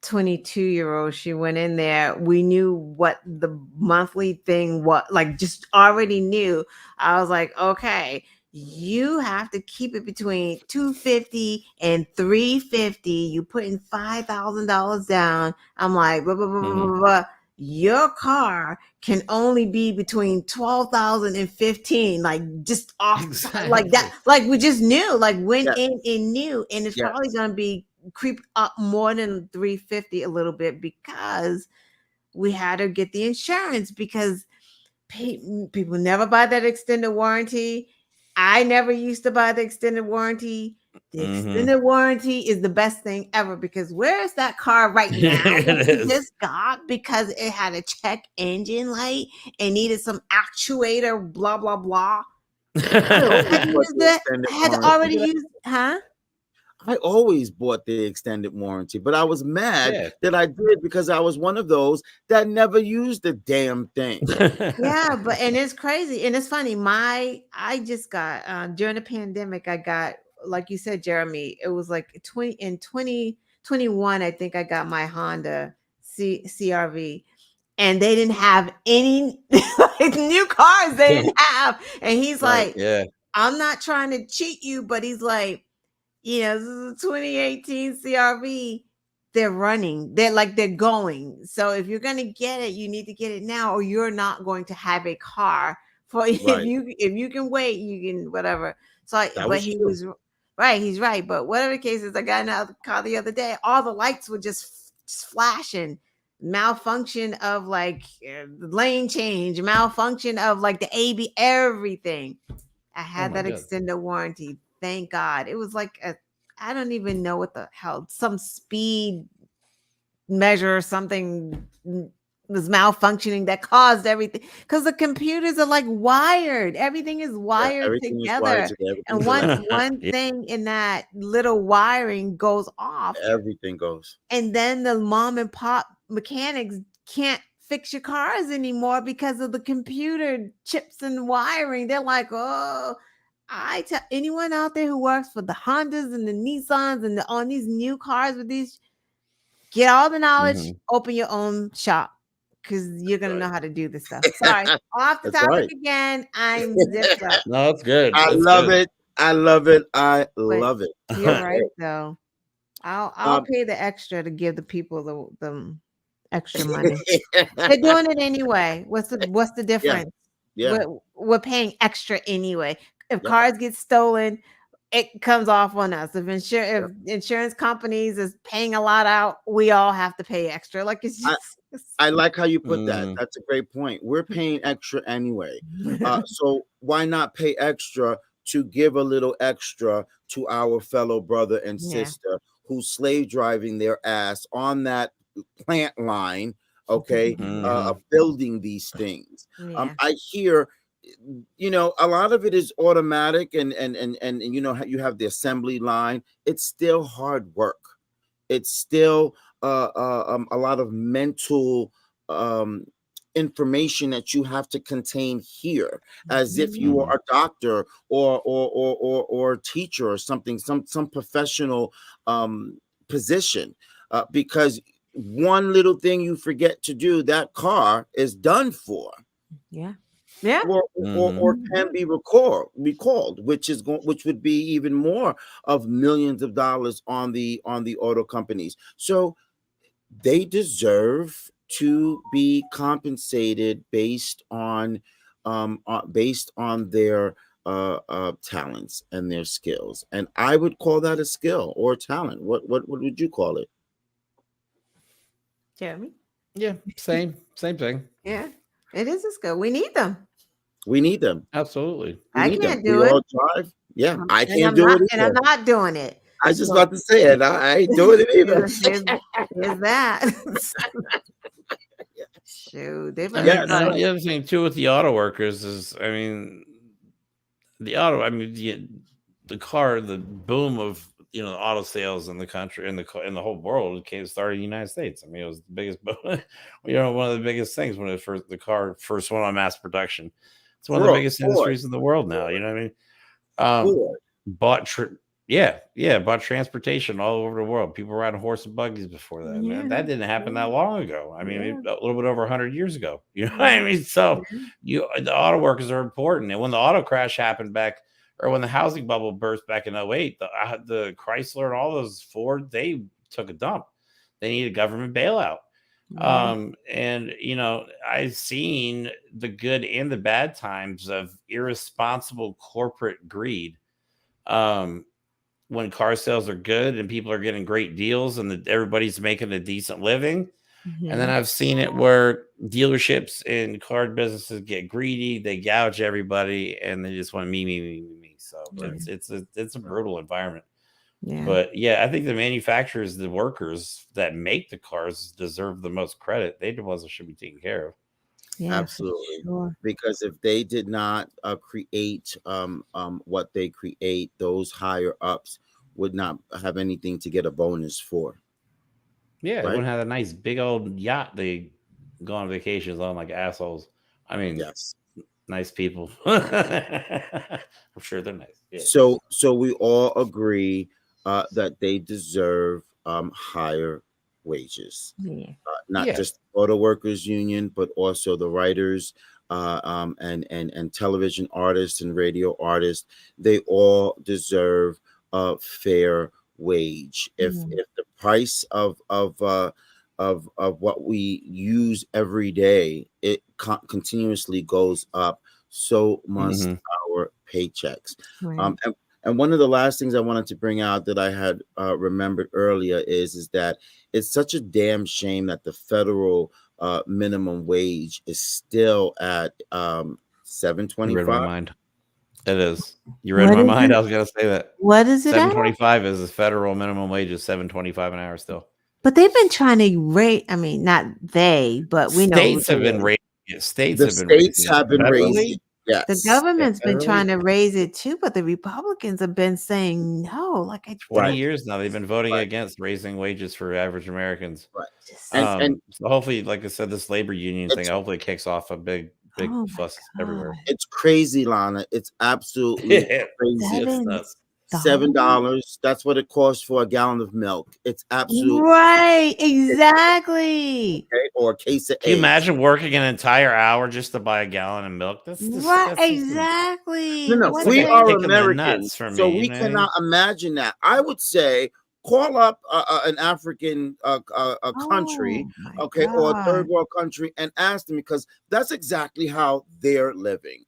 22-year-old. She went in there. We knew what the monthly thing was, like just already knew. I was like, okay, you have to keep it between $250 and $350. You put in $5,000 down. I'm like, blah, blah, blah, blah, blah, blah. Your car can only be between 12,000 and 15, like just off like that. Like we just knew, like went in and knew, and it's probably gonna be creep up more than 350 a little bit, because we had to get the insurance, because people never buy that extended warranty. I never used to buy the extended warranty. The extended warranty is the best thing ever, because where's that car right now that you just got because it had a check engine light and needed some actuator, blah, blah, blah. I had already used, huh? I always bought the extended warranty, but I was mad that I did because I was one of those that never used the damn thing. Yeah, but and it's crazy and it's funny. I just got during the pandemic, I got, like you said, Jeremy, it was like 2021. I think I got my Honda CRV, and they didn't have any like, new cars. They didn't have, and he's Right. like, I'm not trying to cheat you, but he's like, this is a 2018 CRV. They're running. They're going. So if you're gonna get it, you need to get it now, or you're not going to have a car. For if you can wait, you can whatever. So, but he was right. He's right. But whatever the case is, I got another car the other day. All the lights were just flashing. Malfunction of like lane change. Malfunction of like the AB. Everything. I had that extended warranty. Thank God. It was like I don't even know what the hell, some speed measure or something was malfunctioning that caused everything, because the computers are like wired. Everything is wired together. And once one thing in that little wiring goes off, everything goes. And then the mom and pop mechanics can't fix your cars anymore because of the computer chips and wiring. They're like, oh, I tell anyone out there who works for the Hondas and the Nissans and on these new cars with these, get all the knowledge, open your own shop, because you're gonna know how to do this stuff. Sorry, off the topic again. I'm zipped up. No, it's good. I love it. I love it. I love it. You're right, though. I'll pay the extra to give the people the extra money. They're doing it anyway. What's the difference? Yeah. We're paying extra anyway. If cars get stolen, it comes off on us. If insurance companies is paying a lot out, we all have to pay extra. Like, it's just. I like how you put that. That's a great point. We're paying extra anyway. So why not pay extra to give a little extra to our fellow brother and sister who's slave driving their ass on that plant line, building these things. I hear, a lot of it is automatic and you have the assembly line. It's still hard work. It's still a lot of mental information that you have to contain here, as if you are a doctor or teacher or something, some professional position, because one little thing you forget to do, that car is done for. Or can be recalled, which would be even more of millions of dollars on the auto companies. So they deserve to be compensated based on their talents and their skills. And I would call that a skill or talent. What would you call it, Jeremy? Yeah, same thing. Yeah, it is a skill. We need them. Absolutely. I can't do it. Drive. Yeah, I can't do it. And I'm not doing it. I was just about to say it. I ain't doing it either. Here's that. Shoot. The other thing too with the auto workers is, the boom of the auto sales in the country, in the whole world, started in the United States. It was the biggest, one of the biggest things when the car first went on mass production. It's one of the biggest industries in the world now. You know what I mean? Bought transportation all over the world. People riding horse and buggies before that. Man, that didn't happen that long ago. A little bit over 100 years ago. You know what I mean? So the auto workers are important. And when the auto crash happened when the housing bubble burst back in 2008, the Chrysler and all those Ford, they took a dump. They needed government bailout. I've seen the good and the bad times of irresponsible corporate greed. When car sales are good and people are getting great deals and everybody's making a decent living. And then I've seen it where dealerships and car businesses get greedy, they gouge everybody, and they just want me. So it's a brutal environment. But I think the manufacturers, the workers that make the cars deserve the most credit. They're the ones that should be taken care of. Absolutely. Sure. Because if they did not create what they create, those higher ups would not have anything to get a bonus for. Yeah, they Right? wouldn't have a nice big old yacht they go on vacations on like assholes. I mean, Yes. nice people. I'm sure they're nice. Yeah. So we all agree that they deserve higher wages. Yeah. Not Yeah. just auto workers union, but also the writers and television artists and radio artists. They all deserve a fair wage. If the price of what we use every day, it continuously goes up, so must our paychecks. Right. And one of the last things I wanted to bring out that I had remembered earlier is that it's such a damn shame that the federal minimum wage is still at You read my $7.25. mind. It is. You read What my is mind. it? I was gonna say that. What is it at? $7.25 is the federal minimum wage is $7.25 an hour still. But they've been trying to rate. I mean, not they, but we know States have been it. raising it. States The have been states raising it. have been Federally? raising. The Yes. government's been Federally? trying to raise it too, but the Republicans have been saying no. Like I 20 Right. years now they've been voting Right. against raising wages for average Americans. Right. just, And So hopefully, like I said, this labor union thing it's hopefully kicks off a big oh my fuss everywhere. God. it's crazy, Lana. It's absolutely crazy. It's $7. nuts. $7. That's what it costs for a gallon of milk. It's absolutely Right, exactly. okay. Or a case of Can you eggs. imagine working an entire hour just to buy a gallon of milk? That's Right, just exactly. No, What we the- are kick in the Americans, nuts for so me, we you know what I mean? cannot imagine that. I would say call up an African country, Oh my okay, or a third God. world country, and ask them, because that's exactly how they're living.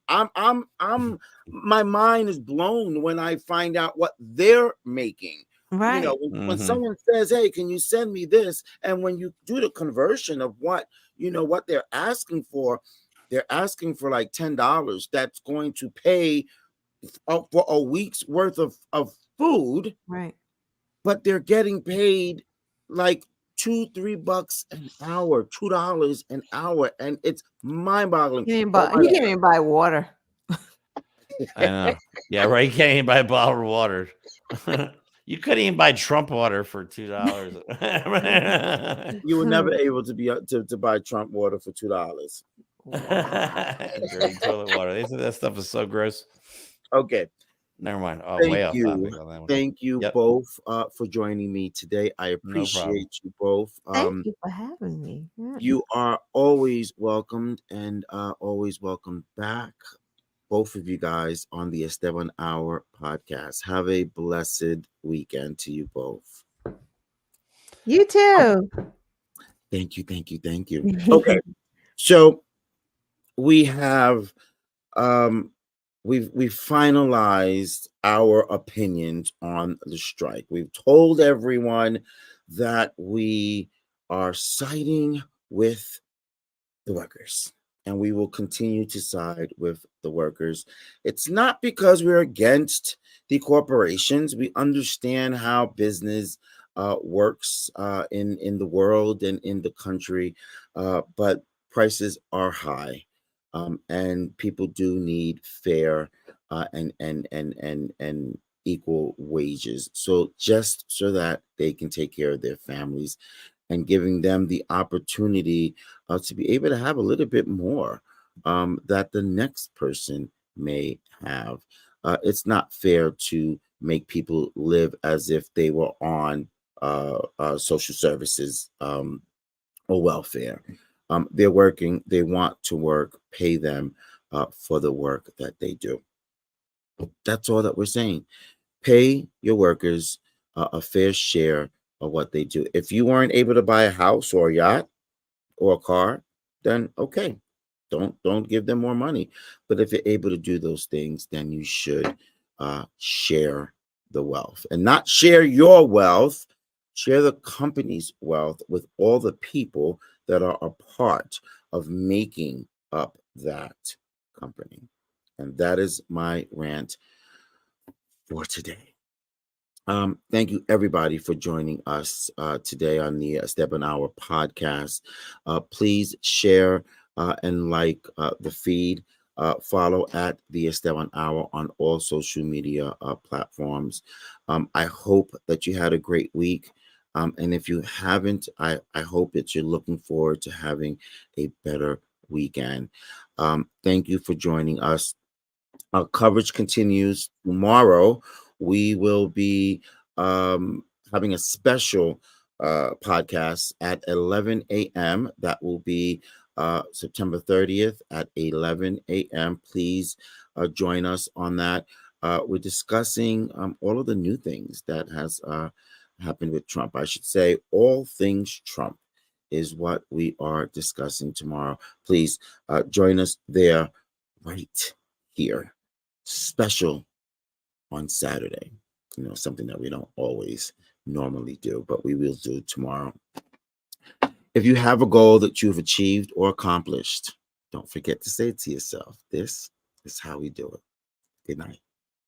My mind is blown when I find out what they're making. You Right. know, when someone says, "Hey, can you send me this?" and when you do the conversion of what they're asking for like $10. That's going to pay for a week's worth of food, Right. but they're getting paid like $2-3 an hour, $2 an hour, and it's mind-boggling. He can't even buy water. I know. Yeah, right. You can't even buy a bottle of water. You couldn't even buy Trump water for $2. You were never able to be to buy Trump water for $2. Dirty toilet water. They said that stuff is so gross. Okay. Never mind. Oh, Thank way off you. topic on that one. Thank you Yep. both for joining me today. I No problem. appreciate you both. Thank you for having me. Yeah. You are always welcomed and always welcome back, both of you guys, on the Esteban Hour podcast. Have a blessed weekend to you both. You too. Thank you, thank you, thank you. Okay, so we have we've finalized our opinions on the strike. We've told everyone that we are siding with the workers, and we will continue to side with the workers. It's not because we're against the corporations. We understand how business works in the world and in the country, but prices are high, and people do need fair and equal wages. So just so that they can take care of their families, and giving them the opportunity to be able to have a little bit more that the next person may have. It's not fair to make people live as if they were on social services or welfare. They're working, they want to work, pay them for the work that they do. That's all that we're saying. Pay your workers a fair share of what they do. If you weren't able to buy a house or a yacht or a car, then okay, don't give them more money. But if you're able to do those things, then you should share the wealth, and not share your wealth. Share the company's wealth with all the people that are a part of making up that company. And that is my rant for today. Thank you, everybody, for joining us today on the Esteban Hour podcast. Please share and like the feed. follow at the Esteban Hour on all social media platforms. I hope that you had a great week. And if you haven't, I hope that you're looking forward to having a better weekend. Thank you for joining us. Our coverage continues tomorrow. We will be having a special podcast at 11 a.m. That will be September 30th at 11 a.m. Please join us on that. We're discussing all of the new things that has happened with Trump. I should say all things Trump is what we are discussing tomorrow. Please join us there right here. Special on Saturday. You know, something that we don't always normally do, but we will do tomorrow. If you have a goal that you've achieved or accomplished, don't forget to say it to yourself. This is how we do it. Good night.